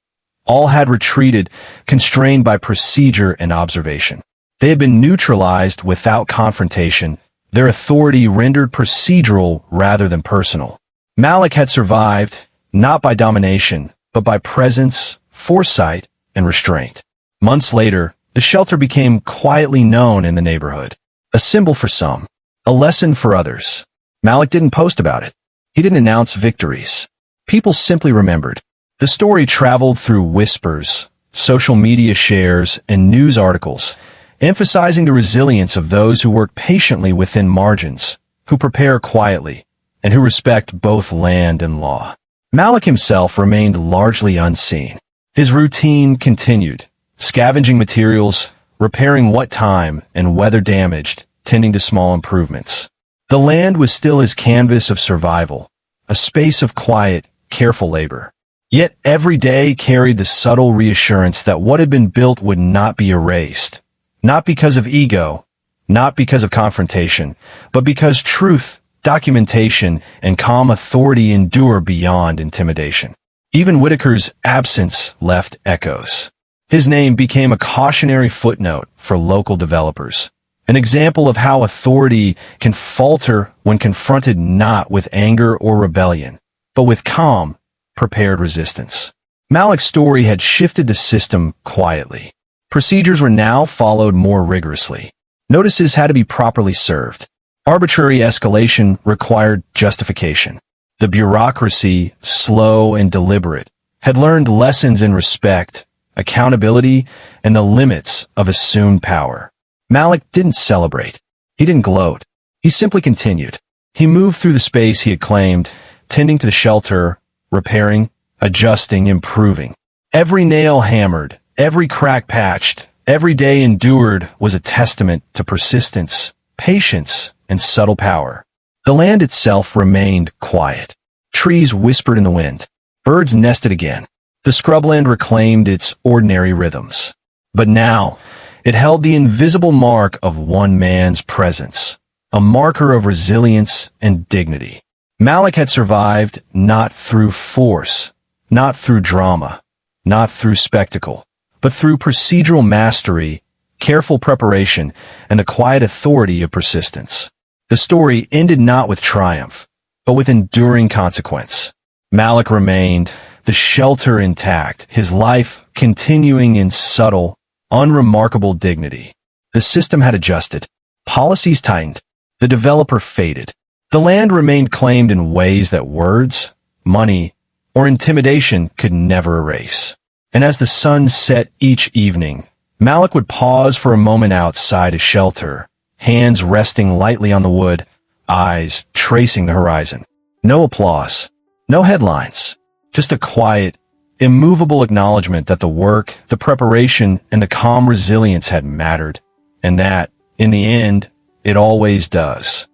all had retreated, constrained by procedure and observation. They had been neutralized without confrontation, their authority rendered procedural rather than personal. Malik had survived, not by domination, but by presence, foresight, and restraint. Months later, the shelter became quietly known in the neighborhood. A symbol for some, a lesson for others. Malik didn't post about it. He didn't announce victories. People simply remembered. The story traveled through whispers, social media shares, and news articles, emphasizing the resilience of those who work patiently within margins, who prepare quietly, and who respect both land and law. Malik himself remained largely unseen. His routine continued, scavenging materials, repairing what time and weather damaged, tending to small improvements. The land was still his canvas of survival, a space of quiet, careful labor. Yet every day carried the subtle reassurance that what had been built would not be erased. Not because of ego, not because of confrontation, but because truth, documentation, and calm authority endure beyond intimidation. Even Whitaker's absence left echoes. His name became a cautionary footnote for local developers, an example of how authority can falter when confronted not with anger or rebellion, but with calm, prepared resistance. Malik's story had shifted the system quietly. Procedures were now followed more rigorously. Notices had to be properly served. Arbitrary escalation required justification. The bureaucracy, slow and deliberate, had learned lessons in respect, accountability, and the limits of assumed power. Malik didn't celebrate. He didn't gloat. He simply continued. He moved through the space he had claimed, tending to the shelter, repairing, adjusting, improving. Every nail hammered, every crack patched, every day endured was a testament to persistence, patience, and subtle power. The land itself remained quiet. Trees whispered in the wind. Birds nested again. The scrubland reclaimed its ordinary rhythms. But now, it held the invisible mark of one man's presence, a marker of resilience and dignity. Malik had survived not through force, not through drama, not through spectacle, but through procedural mastery, careful preparation, and the quiet authority of persistence. The story ended not with triumph, but with enduring consequence. Malik remained, the shelter intact, his life continuing in subtle, unremarkable dignity. The system had adjusted. Policies tightened. The developer faded. The land remained claimed in ways that words, money, or intimidation could never erase. And as the sun set each evening, Malik would pause for a moment outside his shelter, hands resting lightly on the wood, eyes tracing the horizon. No applause, no headlines, just a quiet, immovable acknowledgement that the work, the preparation, and the calm resilience had mattered, and that, in the end, it always does.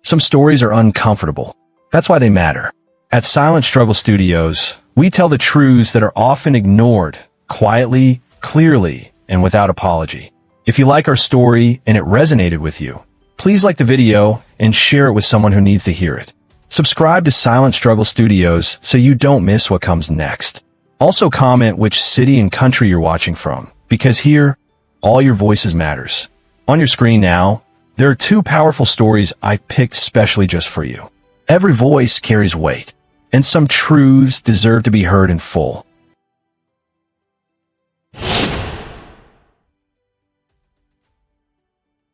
Some stories are uncomfortable. That's why they matter. At Silent Struggle Studios, we tell the truths that are often ignored, quietly, clearly, and without apology. If you like our story and it resonated with you, please like the video and share it with someone who needs to hear it. Subscribe to Silent Struggle Studios so you don't miss what comes next. Also comment which city and country you're watching from, because here, all your voices matters. On your screen now, there are two powerful stories I picked specially just for you. Every voice carries weight, and some truths deserve to be heard in full.